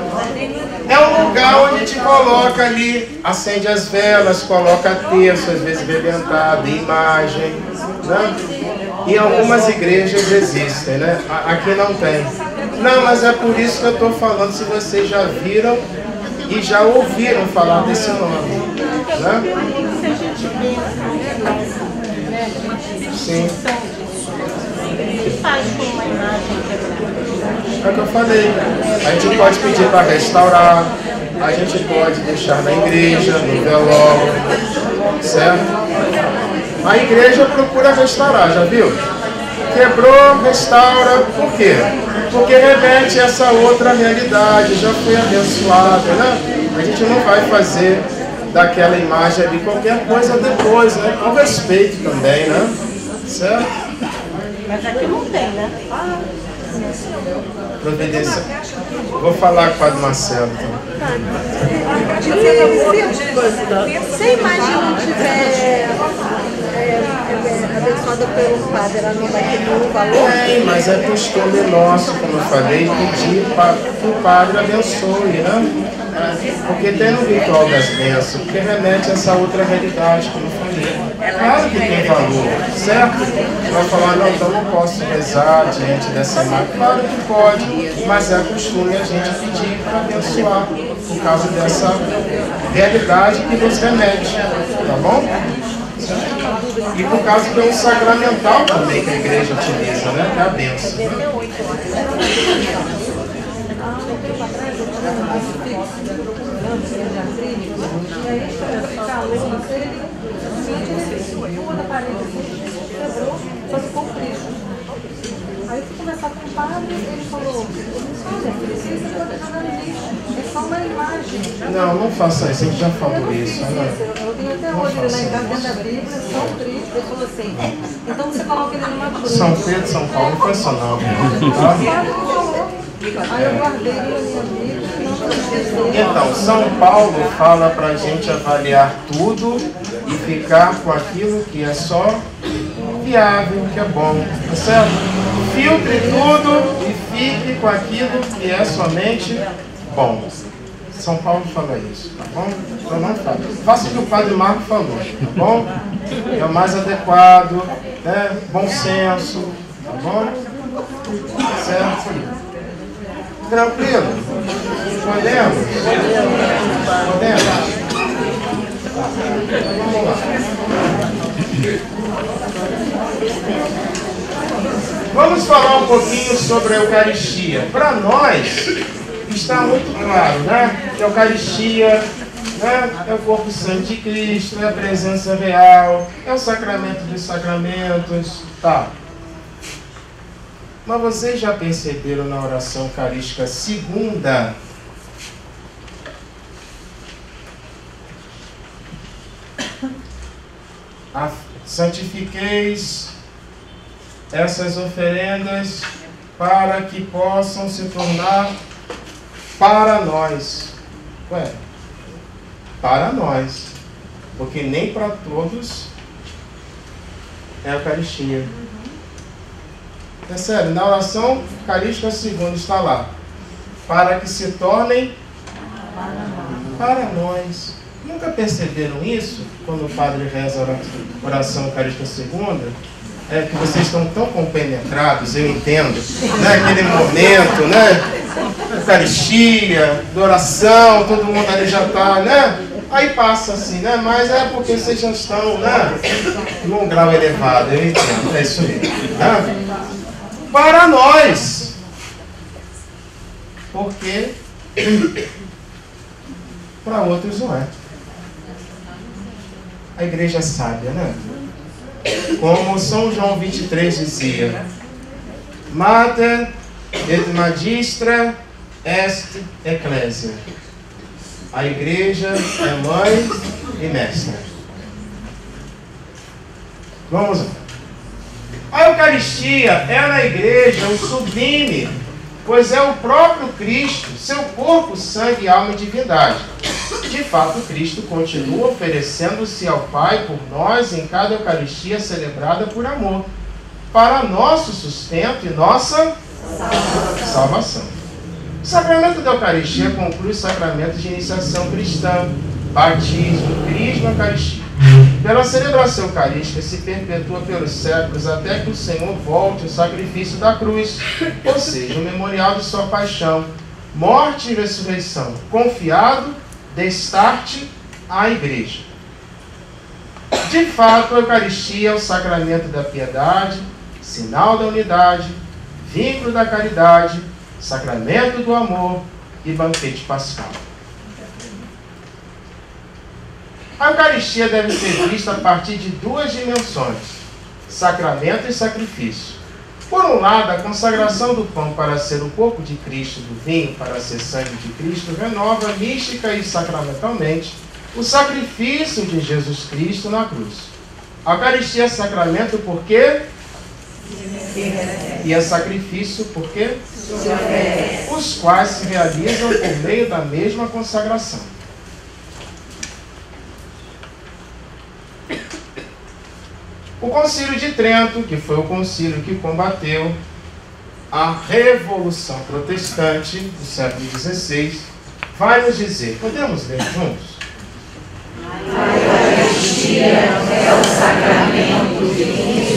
É um lugar onde a gente coloca ali, acende as velas, coloca terço, às vezes rebentado, imagem, né? E algumas igrejas existem, né? Aqui não tem. Não, mas é por isso que eu estou falando, se vocês já viram e já ouviram falar desse nome, né? Sim. O que faz com uma imagem quebrada? É o que eu falei. A gente pode pedir para restaurar, a gente pode deixar na igreja, no velório, certo? A igreja procura restaurar, já viu? Quebrou, restaura, por quê? Porque remete a essa outra realidade, já foi abençoada, né? A gente não vai fazer daquela imagem ali qualquer coisa depois, né? Com respeito também, né? Certo? Mas aqui não tem, né? Providência. Vou falar com o Padre Marcelo. Então. Se a imagem não tiver abençoada pelo padre, ela não vai ter nenhum valor? Mas é costume nosso, como eu falei, pedir para que o padre abençoe, né? Porque tem no ritual das bênçãos, porque remete a essa outra realidade, como eu falei. Claro que tem valor, certo? Você vai falar, não, então não posso rezar diante dessa imagem. Claro que pode, mas é costume a gente pedir para abençoar, por causa dessa realidade que nos remete, tá bom? E por causa que é um sacramental também que a igreja utiliza, né? Que é a bênção. Aí eu fui conversar com o padre, ele falou, olha, precisa botar no lixo, é só uma imagem. Não faça isso, a gente já falou isso. Né? Eu tenho até hoje lá em casa dentro da Bíblia, São Cristo, ele falou assim, então você coloca ele numa cruz. São Pedro, São Paulo, não foi só não. Tá? Aí eu guardei ele na minha Bíblia, não esquecer. Então, São Paulo fala pra gente avaliar tudo e ficar com aquilo que é só viável, que é bom, tá certo? Filtre tudo e fique com aquilo que é somente bom. São Paulo fala isso, tá bom? Eu não falo. Faça o que o Padre Marco falou, tá bom? É o mais adequado, né? Bom senso, tá bom? Certo? Tranquilo? Podemos? Podemos? Vamos lá. Vamos falar um pouquinho sobre a Eucaristia. Para nós, está muito claro, né? Que a Eucaristia, né, é o corpo santo de Cristo, é a presença real, é o sacramento dos sacramentos, tá? Mas vocês já perceberam na oração eucarística segunda santifiqueis essas oferendas para que possam se tornar para nós. Ué, para nós. Porque nem para todos é a Eucaristia. É sério, na oração Eucarística segunda está lá. Para que se tornem para nós. Nunca perceberam isso? Quando o padre reza a oração Eucarística segunda? É que vocês estão tão compenetrados, eu entendo, né? Aquele momento, né? Eucaristia, de oração, todo mundo ali já está, né? Aí passa assim, né? Mas é porque vocês já estão, né? Num grau elevado, eu entendo, é isso mesmo. Né? Para nós. Porque para outros não é. A igreja é sábia, né? Como São João 23 dizia: Mater et magistra est ecclesia. A igreja é mãe e mestra. Vamos lá. A Eucaristia é na igreja o sublime, pois é o próprio Cristo, seu corpo, sangue, alma e divindade. De fato, Cristo continua oferecendo-se ao Pai por nós em cada Eucaristia celebrada por amor, para nosso sustento e nossa salvação. O sacramento da Eucaristia conclui os sacramentos de iniciação cristã, batismo, crisma e Eucaristia. Pela celebração eucarística se perpetua pelos séculos até que o Senhor volte o sacrifício da cruz, ou seja, o memorial de sua paixão, morte e ressurreição, confiado destarte à igreja. De fato, a Eucaristia é o sacramento da piedade, sinal da unidade, vínculo da caridade, sacramento do amor e banquete pascal. A Eucaristia deve ser vista a partir de duas dimensões: sacramento e sacrifício. Por um lado, a consagração do pão para ser o corpo de Cristo, do vinho para ser sangue de Cristo, renova mística e sacramentalmente o sacrifício de Jesus Cristo na cruz. A Eucaristia é sacramento por quê? E é sacrifício por quê? Os quais se realizam por meio da mesma consagração. O Concílio de Trento, que foi o concílio que combateu a Revolução Protestante do século XVI, vai nos dizer, podemos ler juntos? A Eucaristia é o sacramento de que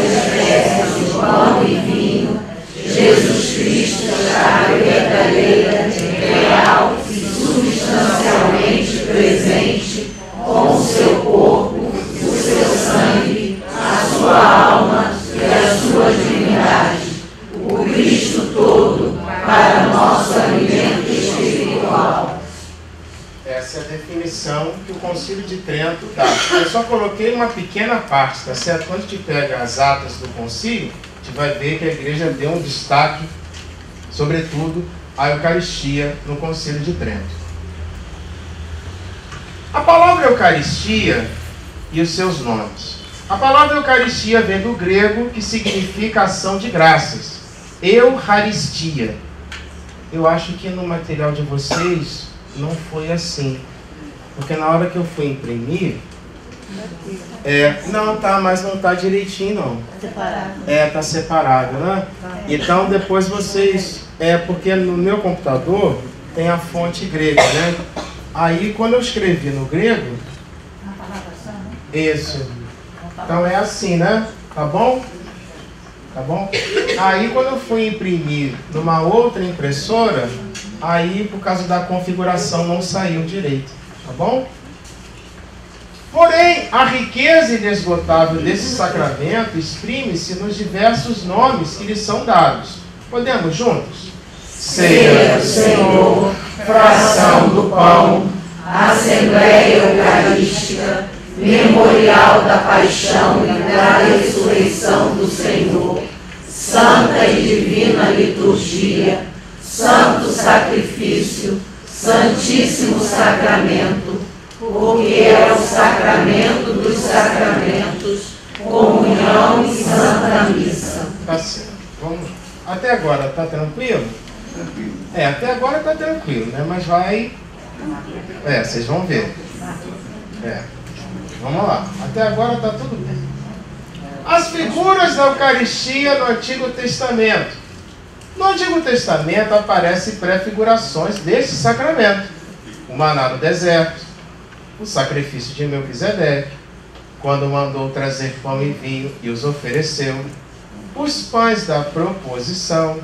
oferece pão e vinho, Jesus Cristo está verdadeira, real e substancialmente presente com o seu corpo, o seu sangue, a sua alma e a sua divindade, o Cristo todo para nosso alimento espiritual. Essa é a definição que o Concílio de Trento dá. Eu só coloquei uma pequena parte, tá certo? Quando a gente pega as atas do concílio, a gente vai ver que a igreja deu um destaque, sobretudo, à Eucaristia no Concílio de Trento. A palavra Eucaristia e os seus nomes. A palavra Eucaristia vem do grego, que significa ação de graças. Eucaristia. Eu acho que no material de vocês não foi assim. Porque na hora que eu fui imprimir, mas não tá direitinho não. Separado. Tá separado, né? Então depois vocês... porque no meu computador tem a fonte grega, né? Aí quando eu escrevi no grego... Isso. Então é assim, né? Tá bom? Tá bom? Aí quando eu fui imprimir numa outra impressora, aí por causa da configuração não saiu direito. Tá bom? Porém, a riqueza inesgotável desse sacramento exprime-se nos diversos nomes que lhe são dados. Podemos juntos? Ceia do Senhor, fração do pão, Assembleia Eucarística, memorial da paixão e da ressurreição do Senhor, santa e divina liturgia, santo sacrifício, santíssimo sacramento, porque é o sacramento dos sacramentos, comunhão e santa missa. Tá certo. Vamos lá. Até agora tá tranquilo? Até agora tá tranquilo, né? Mas vai... vocês vão ver. Vamos lá. Até agora tá tudo bem. As figuras da Eucaristia no Antigo Testamento. No Antigo Testamento aparecem prefigurações deste sacramento. O maná no deserto, o sacrifício de Melquisedeque, quando mandou trazer pão e vinho e os ofereceu, os pães da proposição,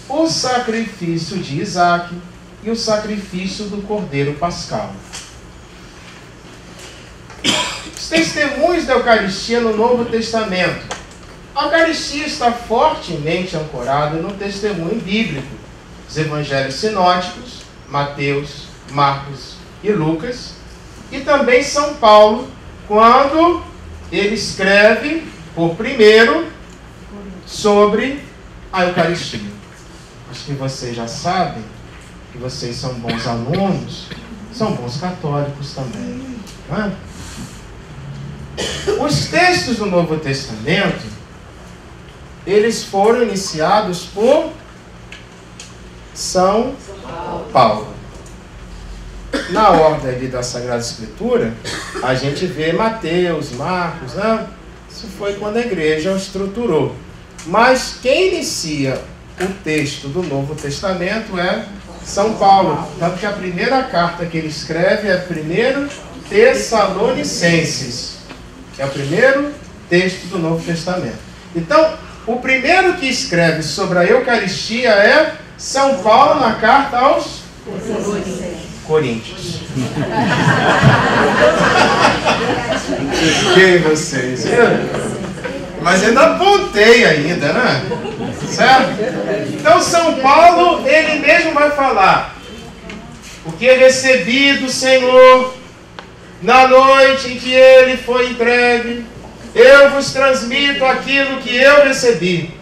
o sacrifício de Isaque e o sacrifício do Cordeiro Pascal. Os testemunhos da Eucaristia no Novo Testamento. A Eucaristia está fortemente ancorada no testemunho bíblico. Os evangelhos sinóticos, Mateus, Marcos e Lucas, e também São Paulo, quando ele escreve por primeiro sobre a Eucaristia. Acho que vocês já sabem que vocês são bons alunos, são bons católicos também, não é? Os textos do Novo Testamento, eles foram iniciados por São Paulo. Na ordem ali da Sagrada Escritura, a gente vê Mateus, Marcos, né? Isso foi quando a igreja o estruturou. Mas quem inicia o texto do Novo Testamento é São Paulo. Tanto que a primeira carta que ele escreve é 1 Tessalonicenses. É o primeiro texto do Novo Testamento. Então, o primeiro que escreve sobre a Eucaristia é São Paulo na carta aos Coríntios. Quem vocês? Mas ainda apontei ainda, né? Certo? Então São Paulo, ele mesmo vai falar: o que recebi do Senhor na noite em que ele foi entregue, eu vos transmito aquilo que eu recebi.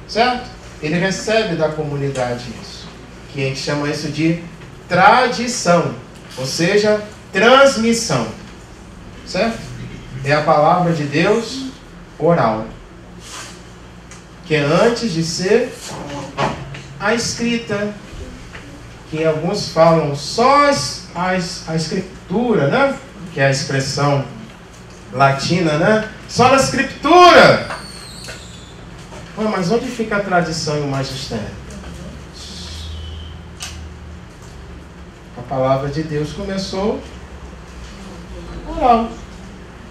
Certo? Ele recebe da comunidade isso, que a gente chama isso de tradição, ou seja, transmissão. Certo? É a palavra de Deus oral, que é antes de ser a escrita, que alguns falam só a escritura, né? Que é a expressão latina, né? Só na escritura. Mas onde fica a tradição e o magistério? A palavra de Deus começou oral,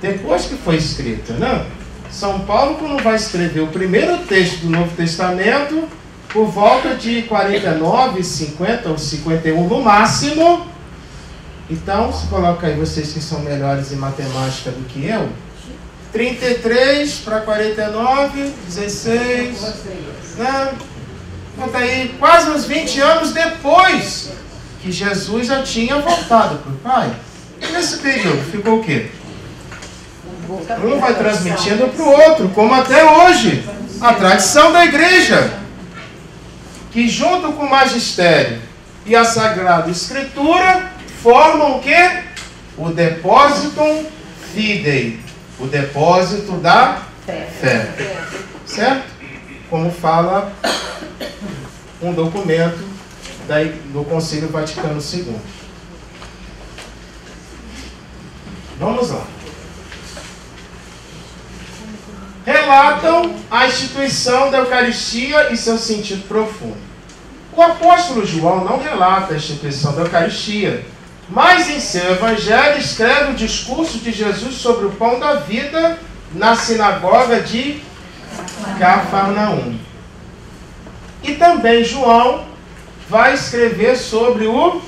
depois que foi escrita, né? São Paulo, quando vai escrever o primeiro texto do Novo Testamento, por volta de 49, 50 ou 51 no máximo. Então, se coloca aí, vocês que são melhores em matemática do que eu, 33 para 49, 16, né? Conta aí, quase uns 20 anos depois que Jesus já tinha voltado para o Pai. E nesse período ficou o quê? Um vai transmitindo para o outro, como até hoje, a tradição da igreja, que junto com o magistério e a Sagrada Escritura formam o quê? O Depositum Fidei, o depósito da fé. Certo? Como fala um documento do Concílio Vaticano II. Vamos lá. Relatam a instituição da Eucaristia e seu sentido profundo. O apóstolo João não relata a instituição da Eucaristia, mas em seu evangelho escreve o discurso de Jesus sobre o pão da vida na sinagoga de Cafarnaum. E também João vai escrever sobre o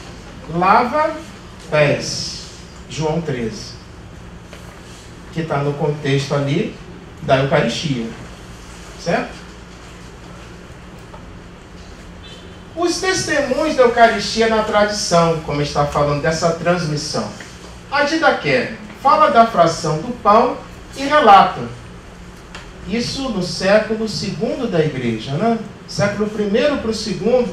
lava-pés, João 13, que está no contexto ali da Eucaristia, certo? Os testemunhos da Eucaristia na tradição, como está falando dessa transmissão. A Didaqué fala da fração do pão e relata isso no século II da igreja, né? Século I para o II.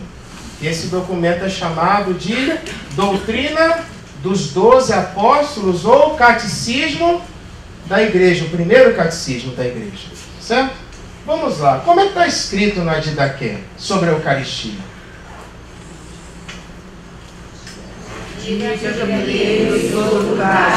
Esse documento é chamado de Doutrina dos 12 Apóstolos ou Catecismo da Igreja, o primeiro catecismo da Igreja, certo? Vamos lá. Como é que está escrito na Didaqué sobre a Eucaristia? Diga-me em todo lugar.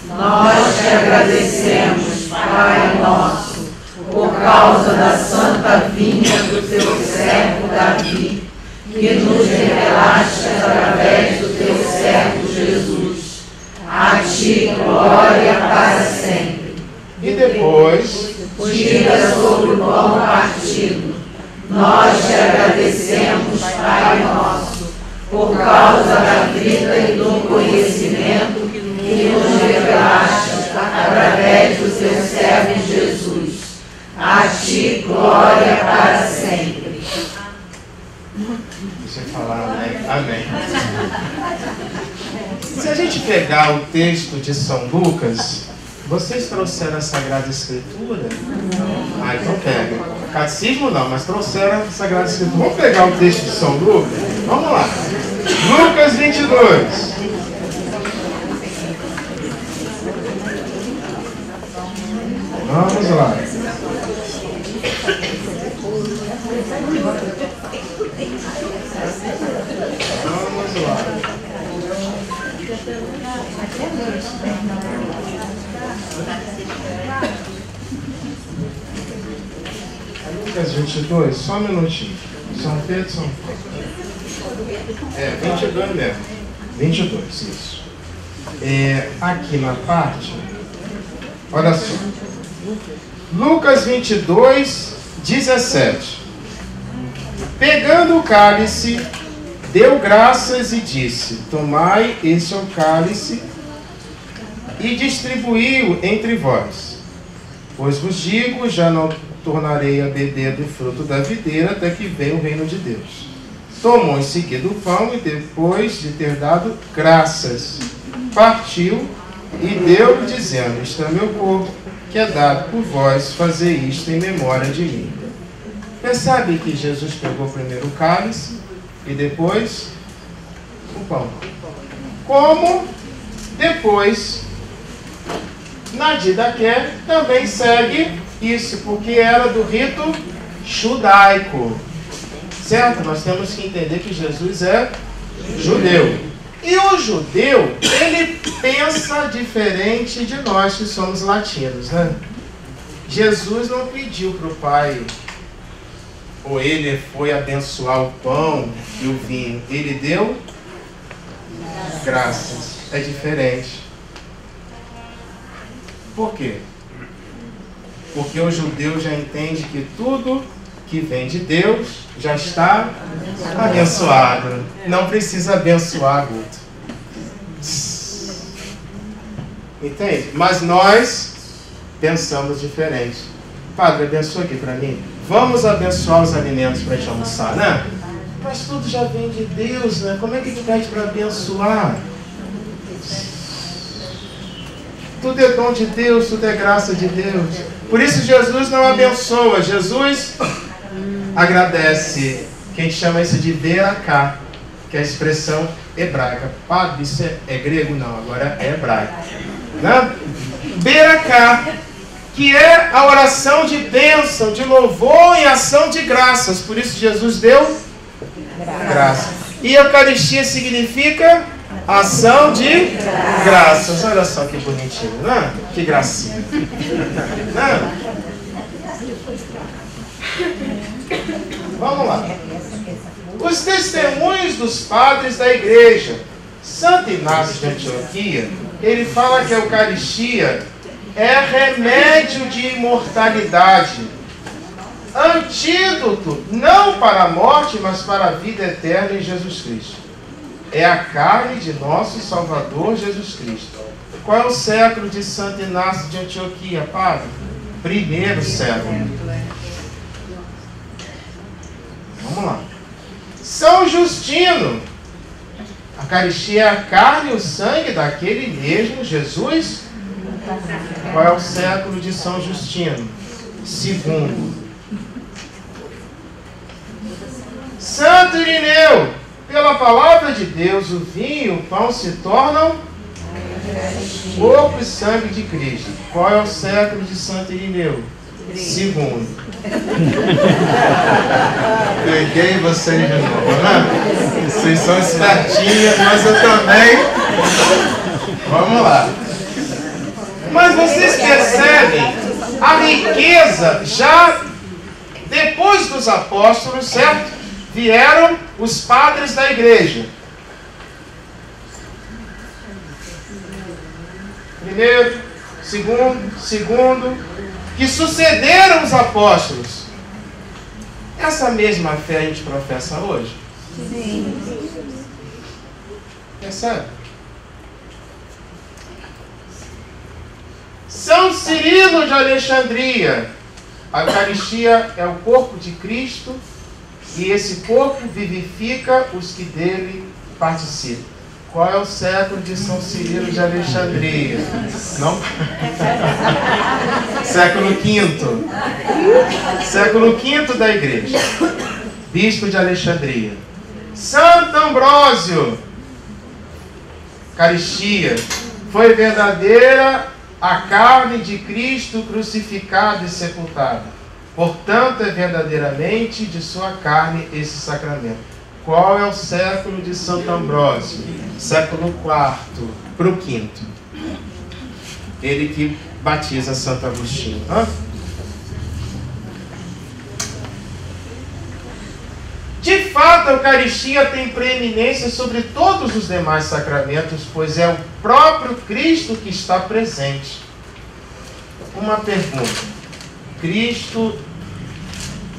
Nós te agradecemos, Pai nosso, por causa da santa vinha do teu servo Davi, que nos revelaste através do teu servo Jesus. A ti glória para sempre. E depois, diga sobre o pão partido. Nós te agradecemos, Pai nosso, por causa da vida e do conhecimento que nos revelaste através do teu servo Jesus. A ti glória para sempre. Deixa eu falar, né? Amém. Se a gente pegar o texto de São Lucas, vocês trouxeram a Sagrada Escritura? Ah, então pega. Catecismo não, mas trouxeram a Sagrada Escritura. Vamos pegar o texto de São Lucas? Vamos lá. Lucas 22. Vamos lá. Vamos lá. Lucas 22, só um minutinho. São Pedro, São Paulo. 22 mesmo. 22, isso. Aqui na parte, olha só. Lucas 22, 17. Pegando o cálice, deu graças e disse: tomai, este é o cálice, e distribuí-o entre vós. Pois vos digo, já não tornarei a beber do fruto da videira até que venha o reino de Deus. Tomou em seguida o pão e, depois de ter dado graças, partiu e deu-lhe, dizendo: isto é meu corpo, que é dado por vós, fazer isto em memória de mim. Percebe que Jesus pegou primeiro o cálice e depois o pão. Como depois, na Didaqué, também segue isso, porque era do rito judaico. Certo? Nós temos que entender que Jesus é judeu. E o judeu, ele pensa diferente de nós que somos latinos, né? Jesus não pediu para o Pai, ou ele foi abençoar o pão e o vinho. Ele deu graças. É diferente. Por quê? Porque o judeu já entende que tudo que vem de Deus já está abençoado. Não precisa abençoar, Guto. Entende? Mas nós pensamos diferente. Padre, abençoa aqui para mim. Vamos abençoar os alimentos para a gente almoçar, né? Mas tudo já vem de Deus, né? Como é que a gente pede para abençoar? Tudo é dom de Deus, tudo é graça de Deus. Por isso Jesus não abençoa. Jesus agradece. Que a gente chama isso de veracá, que é a expressão hebraica. Padre, isso é grego? Não, agora é hebraico. Né? Beracá, que é a oração de bênção, de louvor e ação de graças. Por isso Jesus deu graça. E Eucaristia significa ação de graças. Olha só que bonitinho, né? Que gracinha. Né? Vamos lá. Os testemunhos dos padres da igreja. Santo Inácio de Antioquia, ele fala que a Eucaristia é remédio de imortalidade, antídoto não para a morte, mas para a vida eterna em Jesus Cristo. É a carne de nosso Salvador Jesus Cristo. Qual é o século de Santo Inácio de Antioquia, padre? Primeiro século. Vamos lá. São Justino. A Eucaristia é a carne e o sangue daquele mesmo Jesus. Qual é o século de São Justino? Segundo. Santo Irineu. Pela palavra de Deus, o vinho e o pão se tornam corpo e sangue de Cristo. Qual é o século de Santo Irineu? Segundo. Peguei vocês de novo, né? Vocês são espertinhos, mas eu também. Vamos lá. Mas vocês percebem a riqueza já depois dos apóstolos, certo? Vieram os padres da igreja. Primeiro, segundo, que sucederam os apóstolos. Essa mesma fé a gente professa hoje? Sim. Percebe? São Cirilo de Alexandria. A Eucaristia é o corpo de Cristo e esse corpo vivifica os que dele participam. Qual é o século de São Cirilo de Alexandria? Não? Século V. Século V da igreja. Bispo de Alexandria. Santo Ambrósio. Eucaristia. Foi verdadeira a carne de Cristo crucificado e sepultado. Portanto, é verdadeiramente de sua carne esse sacramento. Qual é o século de Santo Ambrósio? Século IV para o V. Ele que batiza Santo Agostinho. De fato, a Eucaristia tem preeminência sobre todos os demais sacramentos, pois é o próprio Cristo que está presente. Uma pergunta. Cristo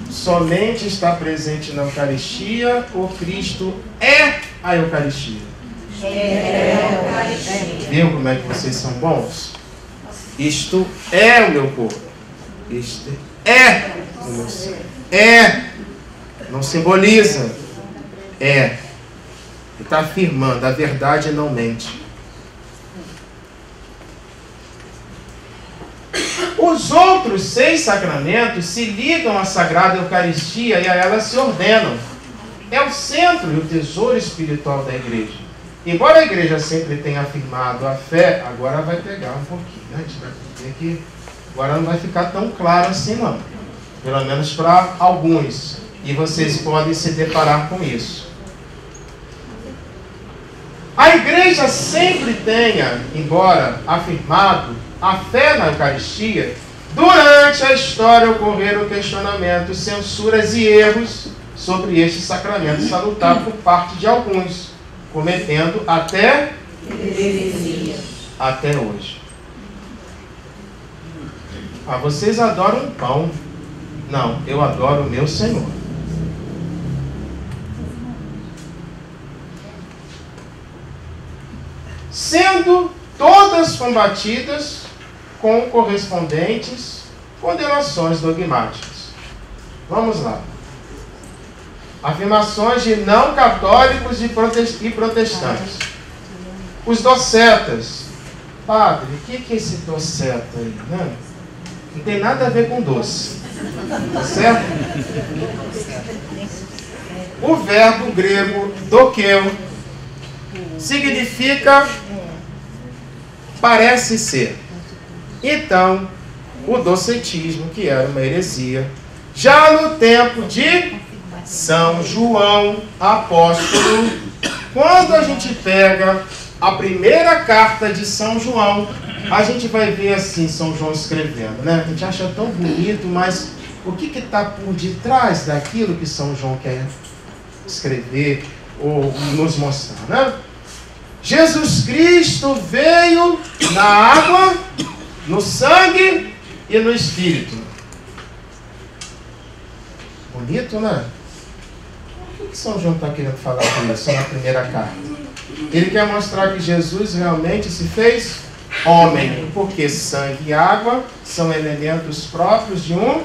somente está presente na Eucaristia ou Cristo é a Eucaristia? É a Eucaristia. Viu como é que vocês são bons? Isto é o meu corpo. Isto é o meu sangue. É. Não simboliza. É. Ele está afirmando, a verdade não mente. Os outros 6 sacramentos se ligam à Sagrada Eucaristia e a ela se ordenam. É o centro e o tesouro espiritual da igreja. Embora a igreja sempre tenha afirmado a fé, agora vai pegar um pouquinho. Né? A gente vai ver que agora não vai ficar tão claro assim não. Pelo menos para alguns. E vocês podem se deparar com isso. A igreja sempre tenha, embora afirmado, a fé na Eucaristia, durante a história ocorreram questionamentos, censuras e erros sobre este sacramento salutar por parte de alguns, cometendo até heresia. Até hoje. Ah, vocês adoram pão. Não, eu adoro o meu Senhor. Sendo todas combatidas com correspondentes condenações dogmáticas. Vamos lá. Afirmações de não católicos e protestantes. Os docetas. Padre, o que é esse doceta aí? Não tem nada a ver com doce. Tá certo? O verbo grego dokeu significa parece ser. Então, o docetismo, que era uma heresia, já no tempo de São João Apóstolo, quando a gente pega a primeira carta de São João, a gente vai ver assim São João escrevendo, né? A gente acha tão bonito, mas o que está por detrás daquilo que São João quer escrever ou nos mostrar, né? Jesus Cristo veio na água, no sangue e no Espírito. Bonito, né? O que São João está querendo falar com isso na primeira carta? Ele quer mostrar que Jesus realmente se fez homem, porque sangue e água são elementos próprios de um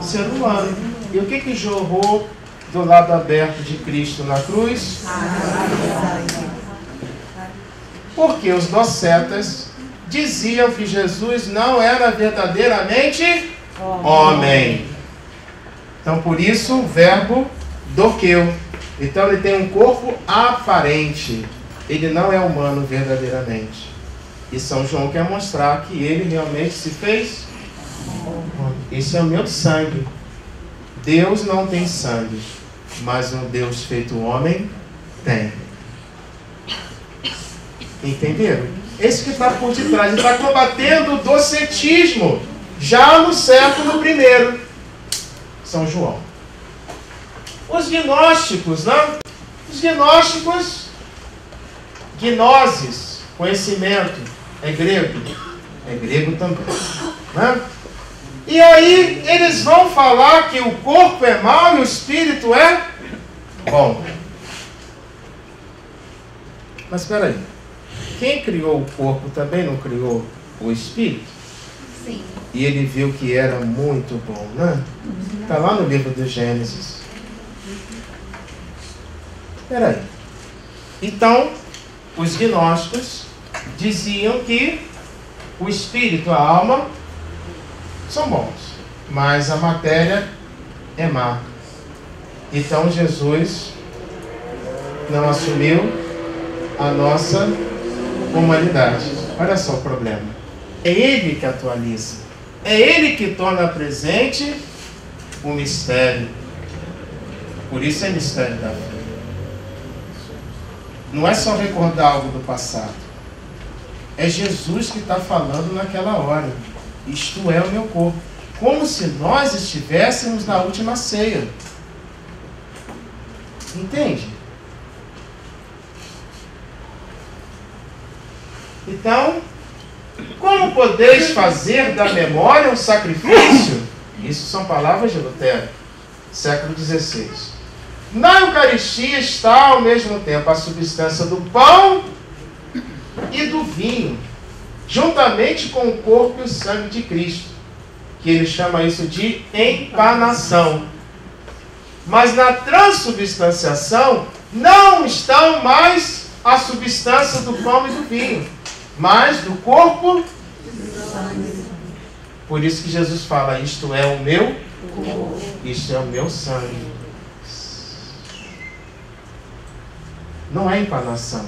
ser humano. E o que jorrou do lado aberto de Cristo na cruz? Porque os docetas diziam que Jesus não era verdadeiramente homem. Então, por isso, o verbo dokeu. Então, ele tem um corpo aparente. Ele não é humano verdadeiramente. E São João quer mostrar que ele realmente se fez Esse é o meu sangue. Deus não tem sangue, mas um Deus feito homem tem. Entenderam? Esse que está por detrás. Ele está combatendo o docetismo já no século I. São João. Os gnósticos, né? Os gnósticos, gnosis, conhecimento, é grego. É grego também. Né? E aí eles vão falar que o corpo é mau e o espírito é bom. Mas espera aí. Quem criou o corpo também não criou o espírito? Sim. E ele viu que era muito bom, né? Está lá no livro do Gênesis. Espera aí. Então, os gnósticos diziam que o espírito, a alma, são bons, mas a matéria é má. Então Jesus não assumiu a nossa humanidade. Olha só o problema. É Ele que atualiza. É Ele que torna presente o mistério. Por isso é mistério da fé. Não é só recordar algo do passado. É Jesus que está falando naquela hora. Isto é o meu corpo. Como se nós estivéssemos na última ceia. Entende? Então, como podeis fazer da memória um sacrifício? Isso são palavras de Lutero, século XVI. Na Eucaristia está ao mesmo tempo a substância do pão e do vinho, juntamente com o corpo e o sangue de Cristo, que ele chama isso de empanação. Mas na transubstanciação não estão mais a substância do pão e do vinho, mas do corpo e do sangue. Por isso que Jesus fala, isto é o meu corpo, isto é o meu sangue. Não é empanação.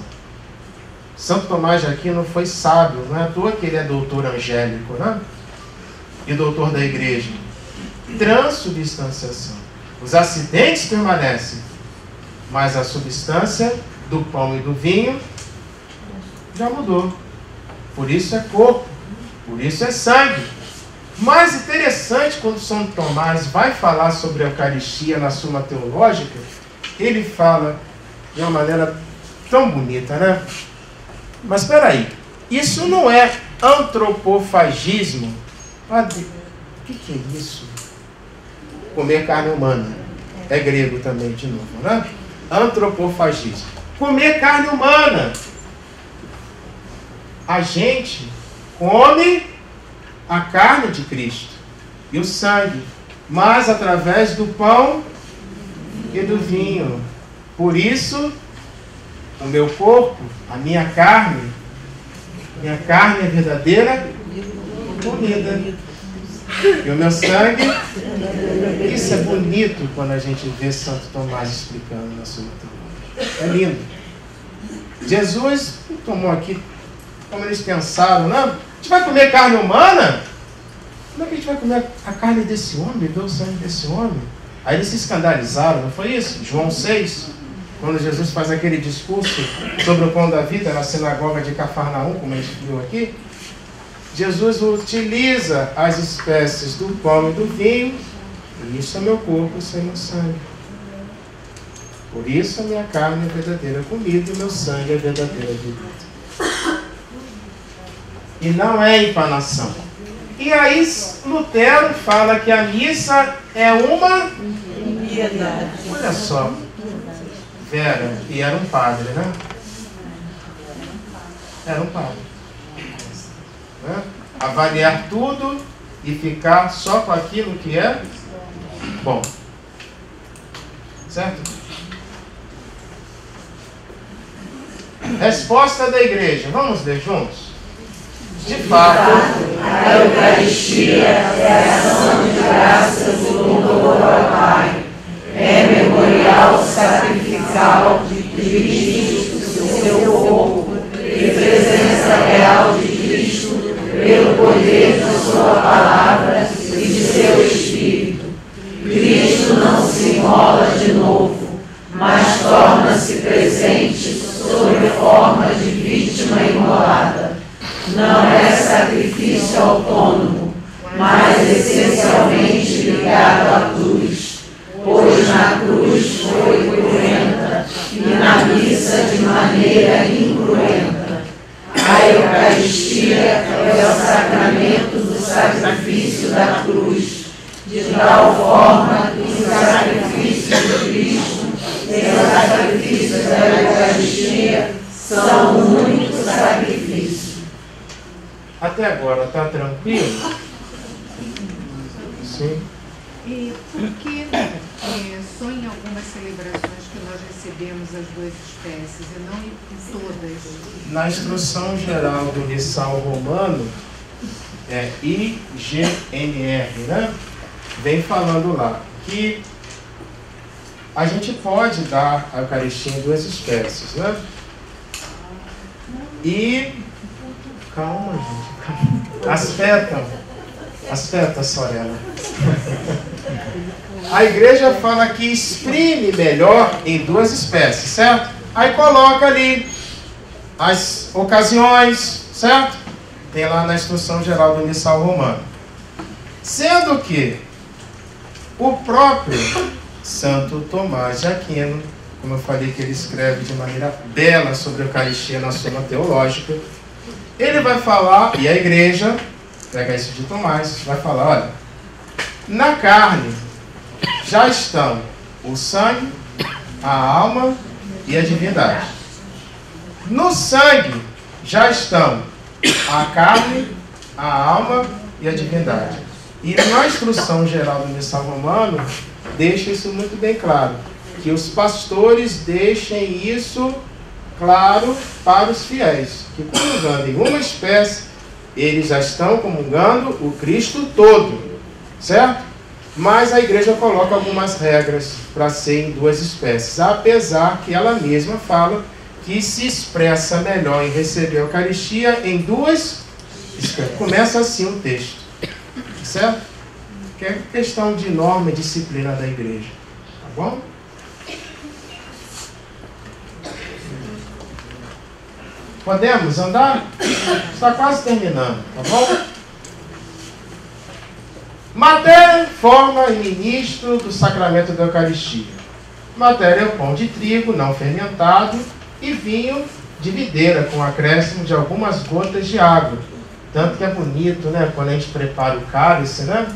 Santo Tomás de Aquino foi sábio, não é à toa que ele é doutor angélico, né? E doutor da igreja. Transubstanciação. Os acidentes permanecem, mas a substância do pão e do vinho já mudou. Por isso é corpo, por isso é sangue. Mais interessante, quando São Tomás vai falar sobre a Eucaristia na Suma Teológica, ele fala de uma maneira tão bonita, né? Mas espera aí, isso não é antropofagismo? O que é isso? Comer carne humana. É grego também, de novo, né? Antropofagismo. Comer carne humana. A gente come a carne de Cristo e o sangue, mas através do pão e do vinho. Por isso, o meu corpo, a minha carne é verdadeira comida. E o meu sangue, isso é bonito quando a gente vê Santo Tomás explicando na sua teologia. É lindo. Jesus tomou aqui, como eles pensaram, não, a gente vai comer carne humana? Como é que a gente vai comer a carne desse homem, beber o sangue desse homem? Aí eles se escandalizaram, não foi isso? João 6, quando Jesus faz aquele discurso sobre o pão da vida na sinagoga de Cafarnaum, como a gente viu aqui, Jesus utiliza as espécies do pão e do vinho, e isso é meu corpo, isso é meu sangue. Por isso a minha carne é verdadeira comida e meu sangue é verdadeira bebida. E não é empanação. E aí Lutero fala que a missa é uma piedade. Olha só, Vera, e era um padre, né? Era um padre. Né? Avaliar tudo e ficar só com aquilo que é bom. Certo? Resposta da igreja. Vamos ler juntos? De fato, a Eucaristia é a ação de graças do louvor ao Pai. É memorial sacrificial de Cristo, seu corpo, e presença real de Cristo, pelo poder da sua palavra esmola de novo, mas torna-se presente sob forma de vítima imolada. Não é sacrifício autônomo, mas essencialmente ligado à cruz, pois na cruz foi cruenta e na missa de maneira incruenta. A Eucaristia é o sacramento do sacrifício da cruz, de tal forma que o sacrifício de Cristo e o sacrifício da Eucaristia são um único sacrifício. Até agora, está tranquilo? Sim. E por que só em algumas celebrações que nós recebemos as duas espécies e não em todas? Na instrução geral do Missal Romano, IGNR, né? Vem falando lá que a gente pode dar a Eucaristia em duas espécies, né? E... Calma, gente. Aspeta, Sorella. A igreja fala que exprime melhor em duas espécies, certo? Aí coloca ali as ocasiões, certo? Tem lá na instrução geral do Missal Romano. Sendo que o próprio Santo Tomás de Aquino, como eu falei que ele escreve de maneira bela sobre a Eucaristia na Suma Teológica, ele vai falar, e a igreja, pega isso de Tomás, vai falar, olha, na carne já estão o sangue, a alma e a divindade. No sangue já estão a carne, a alma e a divindade. E na instrução geral do Missal Romano, deixa isso muito bem claro, que os pastores deixem isso claro para os fiéis, que comungando em uma espécie, eles já estão comungando o Cristo todo, certo? Mas a igreja coloca algumas regras para ser em duas espécies, apesar que ela mesma fala que se expressa melhor em receber a Eucaristia em duas espécies. Começa assim o texto, certo? Que é questão de norma e disciplina da igreja, tá bom? Podemos andar? Está quase terminando, tá bom? Matéria, forma e ministro do sacramento da Eucaristia. Matéria é o pão de trigo não fermentado e vinho de videira com acréscimo de algumas gotas de água. Tanto que é bonito, né? Quando a gente prepara o cálice, né?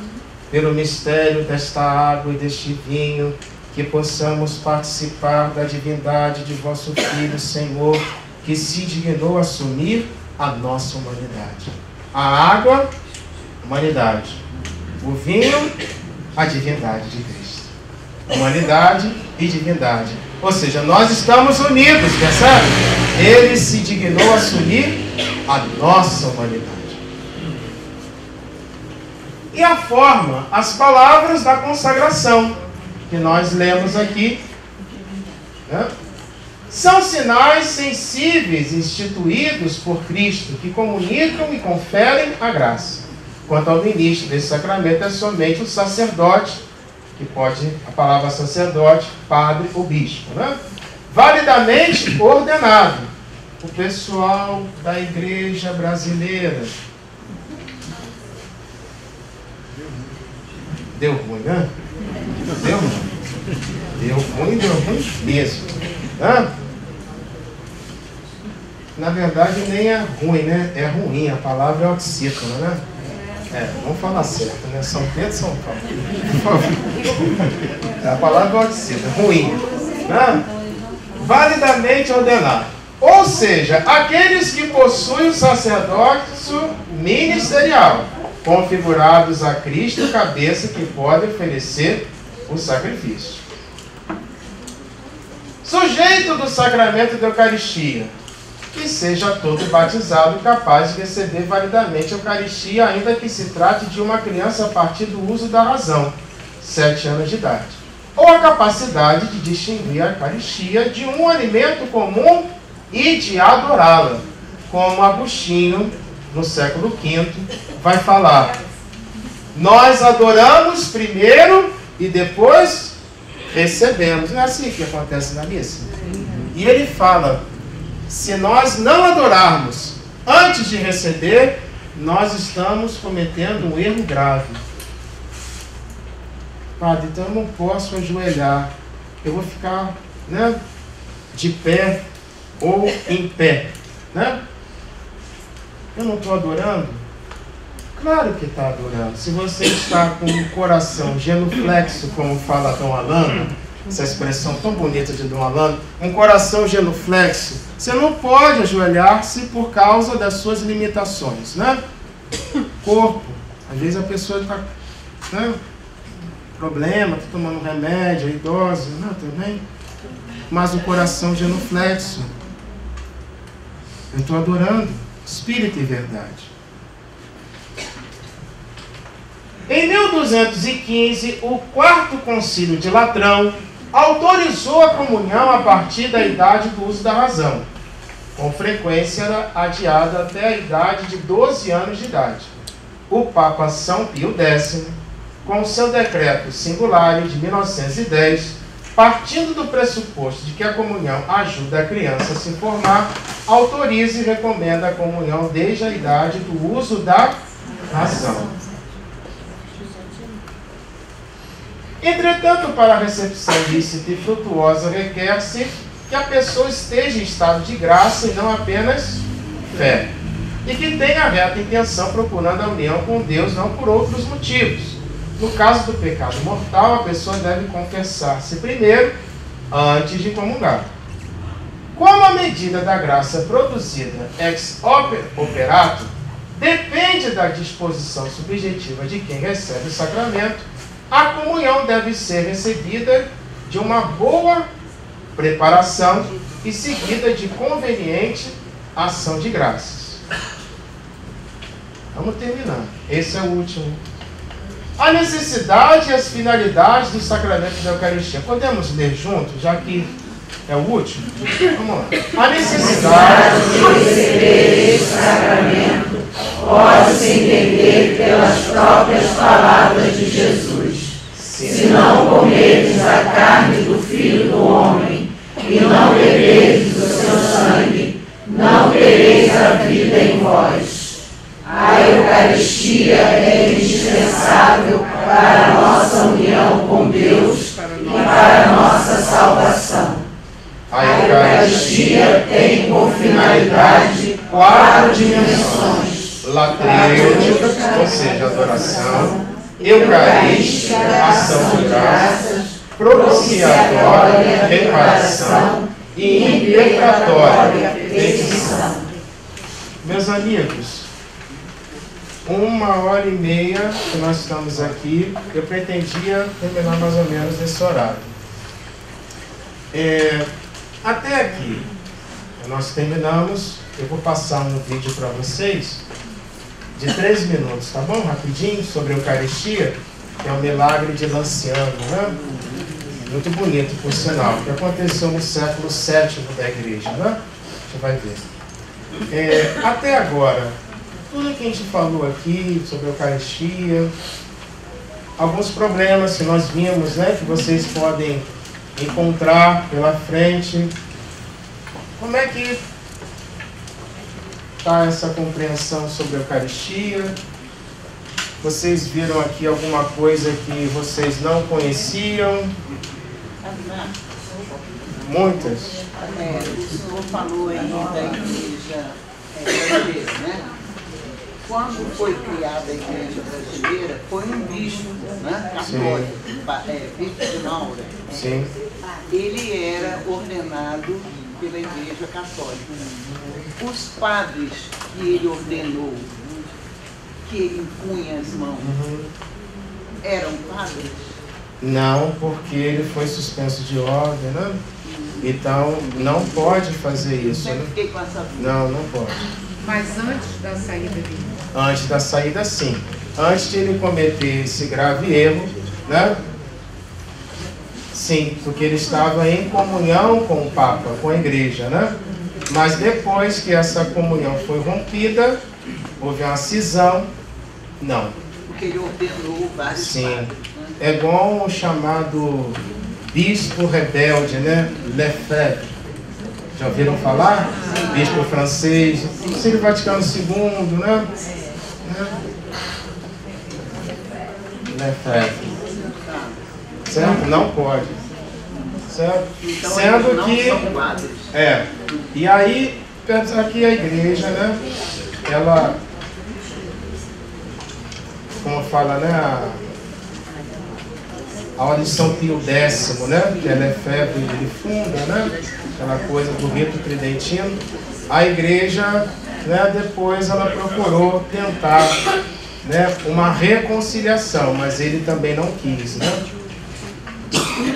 Pelo mistério desta água e deste vinho, que possamos participar da divindade de vosso Filho, Senhor, que se dignou assumir a nossa humanidade. A água, humanidade. O vinho, a divindade de Cristo. Humanidade e divindade. Ou seja, nós estamos unidos, percebe? Ele se dignou assumir a nossa humanidade. E a forma, as palavras da consagração, que nós lemos aqui, né? São sinais sensíveis instituídos por Cristo que comunicam e conferem a graça. Quanto ao ministro desse sacramento, é somente o sacerdote, que pode, a palavra sacerdote, padre ou bispo, né? Validamente ordenado. O pessoal da igreja brasileira. Deu ruim, né? Deu ruim. Deu ruim mesmo. Né? Na verdade, nem é ruim, né? É ruim, a palavra é oxítono, né? Vamos falar certo, né? São Pedro e São Paulo. A palavra é oxítono, ruim. Né? Validamente ordenado. Ou seja, aqueles que possuem o sacerdócio ministerial, configurados a Cristo, cabeça que pode oferecer o sacrifício. Sujeito do sacramento da Eucaristia, que seja todo batizado capaz de receber validamente a Eucaristia, ainda que se trate de uma criança a partir do uso da razão, 7 anos de idade. Ou a capacidade de distinguir a Eucaristia de um alimento comum e de adorá-la, como Agostinho, no século V, vai falar. Nós adoramos primeiro e depois recebemos. Não é assim que acontece na missa? E ele fala, se nós não adorarmos antes de receber, nós estamos cometendo um erro grave. Padre, então eu não posso ajoelhar. Eu vou ficar, né, de pé ou em pé, né? Eu não estou adorando? Claro que está adorando. Se você está com o coração genuflexo, como fala Dom Alano, essa expressão tão bonita de Dom Alano, um coração genuflexo, você não pode ajoelhar-se por causa das suas limitações, né? Corpo. Às vezes a pessoa está, né, problema, está tomando remédio, é idosa, né, também. Mas o coração genuflexo. Eu estou adorando, espírito e verdade. Em 1215, o quarto concílio de Latrão autorizou a comunhão a partir da idade do uso da razão. Com frequência era adiada até a idade de 12 anos de idade. O Papa São Pio X, com seu decreto Singulare de 1910, partindo do pressuposto de que a comunhão ajuda a criança a se formar, autoriza e recomenda a comunhão desde a idade do uso da razão. Entretanto, para a recepção lícita e frutuosa, requer-se que a pessoa esteja em estado de graça e não apenas fé, e que tenha a reta intenção procurando a união com Deus, não por outros motivos. No caso do pecado mortal, a pessoa deve confessar-se primeiro, antes de comungar. Como a medida da graça produzida ex operato depende da disposição subjetiva de quem recebe o sacramento, a comunhão deve ser recebida de uma boa preparação e seguida de conveniente ação de graças. Vamos terminando. Esse é o último. A necessidade e as finalidades do sacramento da Eucaristia. Podemos ler juntos, já que é o último? Vamos lá. A necessidade de receber esse sacramento pode-se entender pelas próprias palavras de Jesus. Se não comerdes a carne do Filho do Homem e não beberdes o seu sangue, não tereis a vida em vós. A Eucaristia é indispensável para a nossa união com Deus e para a nossa salvação. A Eucaristia tem por finalidade 4 dimensões: latrística, ou seja, adoração, eucarística, ação de graças, propiciatória, reparação e impetratória, petição. Meus amigos, 1h30 que nós estamos aqui, eu pretendia terminar mais ou menos nesse horário. Até aqui, nós terminamos. Eu vou passar um vídeo para vocês de 3 minutos, tá bom? Rapidinho, sobre a Eucaristia, que é o milagre de Lanciano, né? Muito bonito, por sinal, que aconteceu no século VII da Igreja, né? Você vai ver. Até agora, tudo que a gente falou aqui sobre a Eucaristia, alguns problemas que nós vimos, né? Que vocês podem encontrar pela frente. Como é que está essa compreensão sobre a Eucaristia? Vocês viram aqui alguma coisa que vocês não conheciam? Muitas? O senhor falou aí da igreja brasileira, né? Quando foi criada a igreja brasileira, foi um bispo, né, católico, bispo de Maura. Sim. Ele era ordenado pela igreja católica. Os padres que ele ordenou, que ele impunha as mãos, eram padres? Não, porque ele foi suspenso de ordem, né? Então, não pode fazer isso. Sempre né? fiquei com essa dúvida. Não pode. Mas antes da saída dele? Antes da saída, sim. Antes de ele cometer esse grave erro, né? Sim, porque ele estava em comunhão com o Papa, com a Igreja, né? Mas depois que essa comunhão foi rompida, houve uma cisão, não. Porque ele ordenou vários Sim. padres. Né? É igual o chamado bispo rebelde, né? Lefebvre. Já ouviram falar? Bispo francês, Concílio Vaticano II, né? Lefebvre. Certo? Não pode. Certo? Então, Sendo eles não que... são padres. E aí, aqui a igreja, né? Ela, como fala, né? A ordem de São Pio X, né? Que é Lefebvre, ele funda, né? Aquela coisa do rito tridentino. A igreja, né? Depois ela procurou tentar, né? Uma reconciliação, mas ele também não quis, né?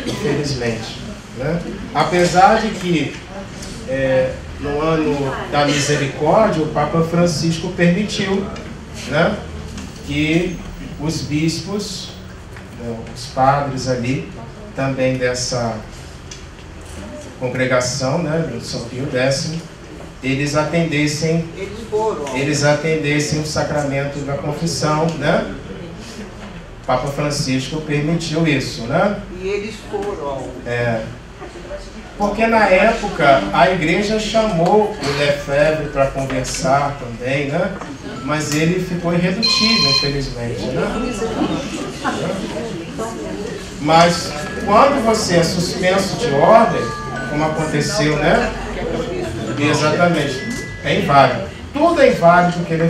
Infelizmente, né? Apesar de que no ano da misericórdia o Papa Francisco permitiu, né? Que os bispos, os padres ali, também dessa congregação, né, do São Pio X, eles atendessem o sacramento da confissão, né? O Papa Francisco permitiu isso, né? E eles foram. Porque na época a igreja chamou o Lefebvre para conversar também, né? Mas ele ficou irredutível, infelizmente, né? Mas quando você é suspenso de ordem, como aconteceu, né? Exatamente. É inválido. Tudo é inválido que ele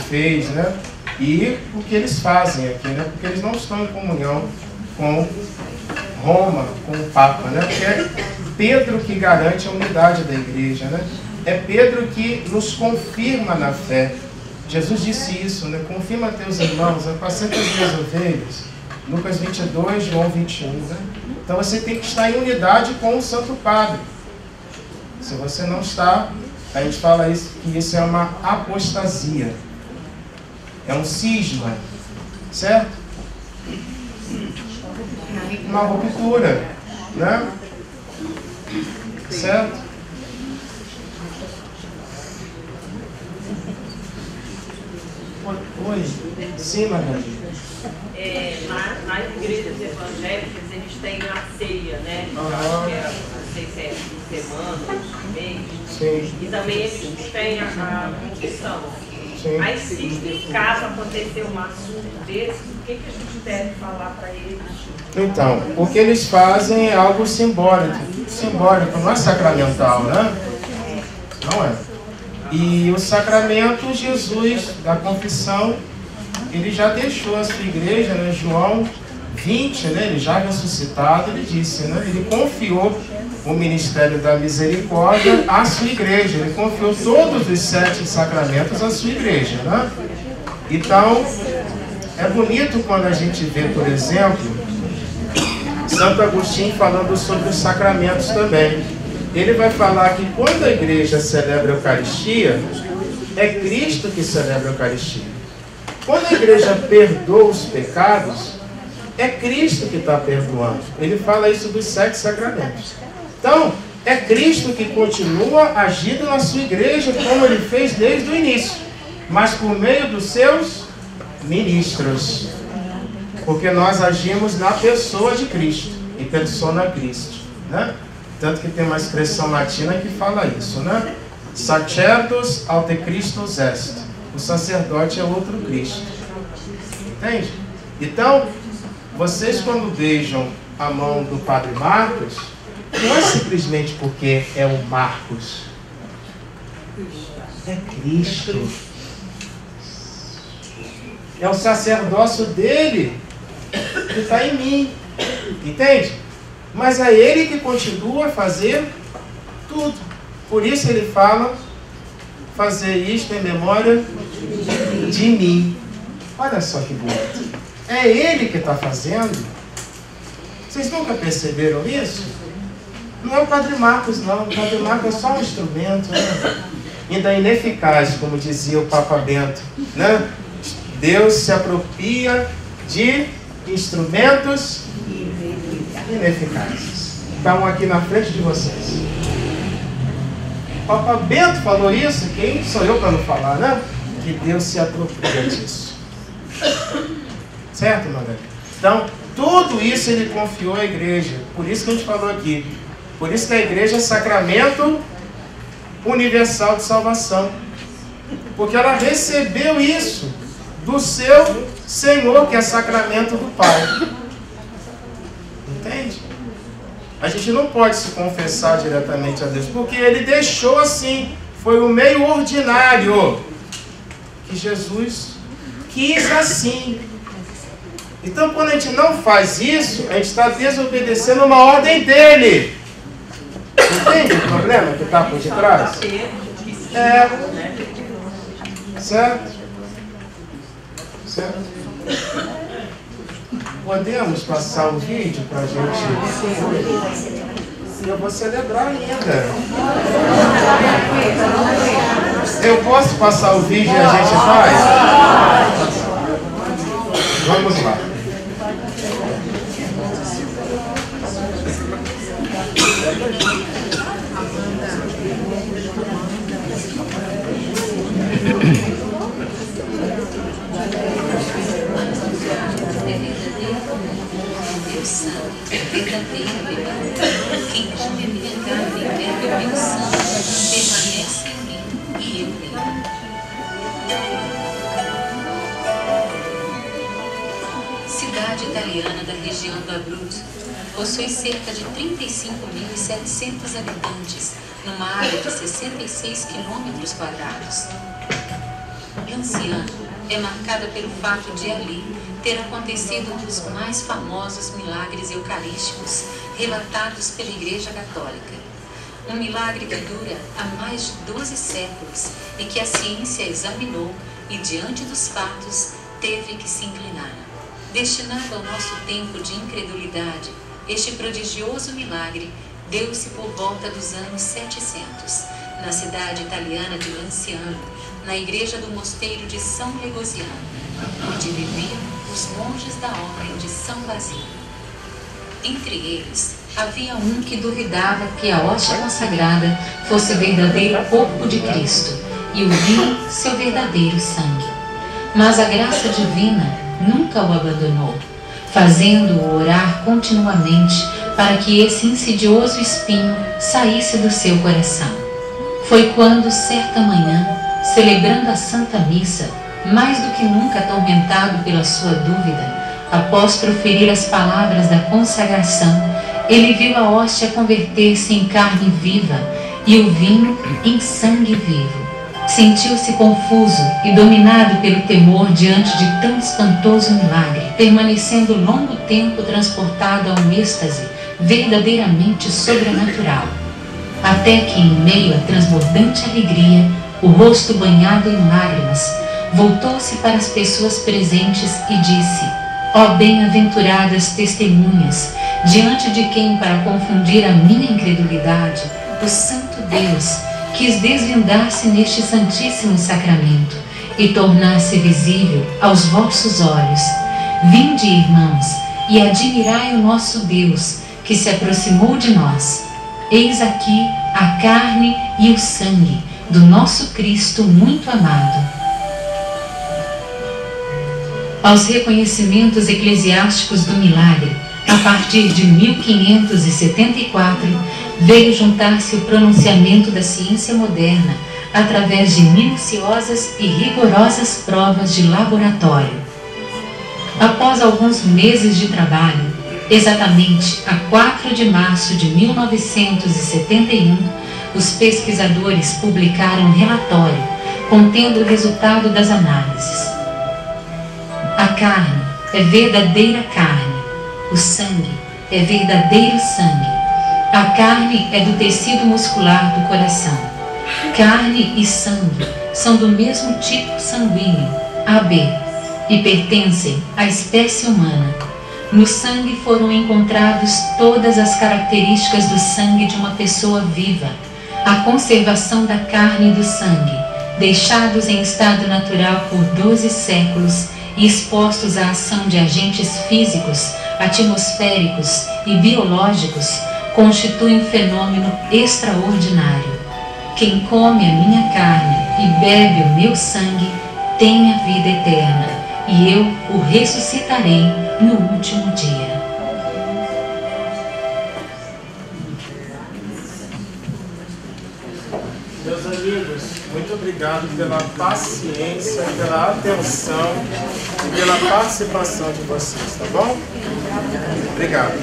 fez, né? E o que eles fazem aqui, né? Porque eles não estão em comunhão com Roma, com o Papa, né? Porque é Pedro que garante a unidade da igreja, né? É Pedro que nos confirma na fé. Jesus disse isso, né? Confirma teus irmãos, apacenta as minhas ovelhas. Lucas 22, João 21, né? Então você tem que estar em unidade com o Santo Padre. Se você não está, a gente fala isso, que isso é uma apostasia. É um cisma, certo? Uma ruptura, né? Certo? Oi. Sim, Margarida. Nas igrejas evangélicas eles têm a ceia, né? Acho que não sei se é por semana, por mês. Sim. E também eles têm a confissão. Sim. Mas se caso acontecer um assunto desse, o que a gente deve falar para eles? Então, o que eles fazem é algo simbólico, não é sacramental, né? Não é. E o sacramento, Jesus, da confissão, ele já deixou a sua igreja, né? João 20, né? Ele já ressuscitado, ele disse, né? Ele confiou o ministério da misericórdia à sua igreja, ele confiou todos os 7 sacramentos à sua igreja, né? Então, é bonito quando a gente vê, por exemplo, Santo Agostinho falando sobre os sacramentos também. Ele vai falar que quando a igreja celebra a Eucaristia, é Cristo que celebra a Eucaristia. Quando a igreja perdoa os pecados, é Cristo que está perdoando. Ele fala isso dos 7 sacramentos. Então, é Cristo que continua agindo na sua igreja, como ele fez desde o início, mas por meio dos seus ministros. Porque nós agimos na pessoa de Cristo, e persona Christi, né? Tanto que tem uma expressão latina que fala isso, né? Sacerdos aute Christus est. O sacerdote é outro Cristo. Entende? Então, vocês quando beijam a mão do Padre Marcos, não é simplesmente porque é o Marcos. É Cristo. É o sacerdócio dele que está em mim. Entende? Mas é ele que continua a fazer tudo. Por isso ele fala, fazer isto em memória de mim. Olha só que bonito. É ele que está fazendo. Vocês nunca perceberam isso? Não é o Padre Marcos, não. O Padre Marcos é só um instrumento, né? Ainda ineficaz, como dizia o Papa Bento, né? Deus se apropria de instrumentos ineficazes. Estão aqui na frente de vocês. O Papa Bento falou isso, quem sou eu para não falar, né? Que Deus se apropria disso. Certo, Margarida? Então, Tudo isso ele confiou à igreja. Por isso que a gente falou aqui. Por isso que a igreja é sacramento universal de salvação. Porque ela recebeu isso do seu Senhor, que é sacramento do Pai. Entende? A gente não pode se confessar diretamente a Deus, porque ele deixou assim. Foi o meio ordinário que Jesus quis assim. Então, quando a gente não faz isso, a gente está desobedecendo uma ordem dele. Entende o problema que está por detrás? É. Certo? Certo? Podemos passar o vídeo para a gente? Eu vou celebrar ainda. Eu posso passar o vídeo e a gente faz? Vamos lá. Quem experimentar viver do meu sangue permanece em mim e eu nele. Cidade italiana da região do Abruzzo possui cerca de 35.700 habitantes, numa área de 66 quilômetros quadrados. Lanciano é marcada pelo fato de ali ter acontecido um dos mais famosos milagres eucarísticos relatados pela Igreja Católica. Um milagre que dura há mais de 12 séculos e que a ciência examinou e, diante dos fatos, teve que se inclinar. Destinado ao nosso tempo de incredulidade, este prodigioso milagre deu-se por volta dos anos 700, na cidade italiana de Lanciano, na igreja do mosteiro de São Legosiano, onde viviam os monges da ordem de São Basílio. Entre eles, havia um que duvidava que a hóstia consagrada fosse o verdadeiro corpo de Cristo e o vinho seu verdadeiro sangue. Mas a graça divina nunca o abandonou, fazendo-o orar continuamente para que esse insidioso espinho saísse do seu coração. Foi quando, certa manhã, celebrando a Santa Missa, mais do que nunca atormentado pela sua dúvida, após proferir as palavras da consagração, ele viu a hóstia converter-se em carne viva e o vinho em sangue vivo. Sentiu-se confuso e dominado pelo temor diante de tão espantoso milagre, permanecendo longo tempo transportado a um êxtase verdadeiramente sobrenatural. Até que, em meio à transbordante alegria, o rosto banhado em lágrimas, voltou-se para as pessoas presentes e disse: ó bem-aventuradas testemunhas, diante de quem, para confundir a minha incredulidade, o Santo Deus quis desvendar-se neste santíssimo sacramento e tornar-se visível aos vossos olhos. Vinde, irmãos, e admirai o nosso Deus, que se aproximou de nós. Eis aqui a carne e o sangue do nosso Cristo muito amado. Aos reconhecimentos eclesiásticos do milagre, a partir de 1574, veio juntar-se o pronunciamento da ciência moderna através de minuciosas e rigorosas provas de laboratório. Após alguns meses de trabalho, exatamente a 4 de março de 1971, os pesquisadores publicaram um relatório contendo o resultado das análises. A carne é verdadeira carne, o sangue é verdadeiro sangue. A carne é do tecido muscular do coração. Carne e sangue são do mesmo tipo sanguíneo, AB, e pertencem à espécie humana. No sangue foram encontradas todas as características do sangue de uma pessoa viva. A conservação da carne e do sangue, deixados em estado natural por 12 séculos e expostos à ação de agentes físicos, atmosféricos e biológicos, constitui um fenômeno extraordinário. Quem come a minha carne e bebe o meu sangue tem a vida eterna, e eu o ressuscitarei no último dia. Meus amigos, muito obrigado pela paciência, pela atenção e pela participação de vocês, tá bom? Obrigado.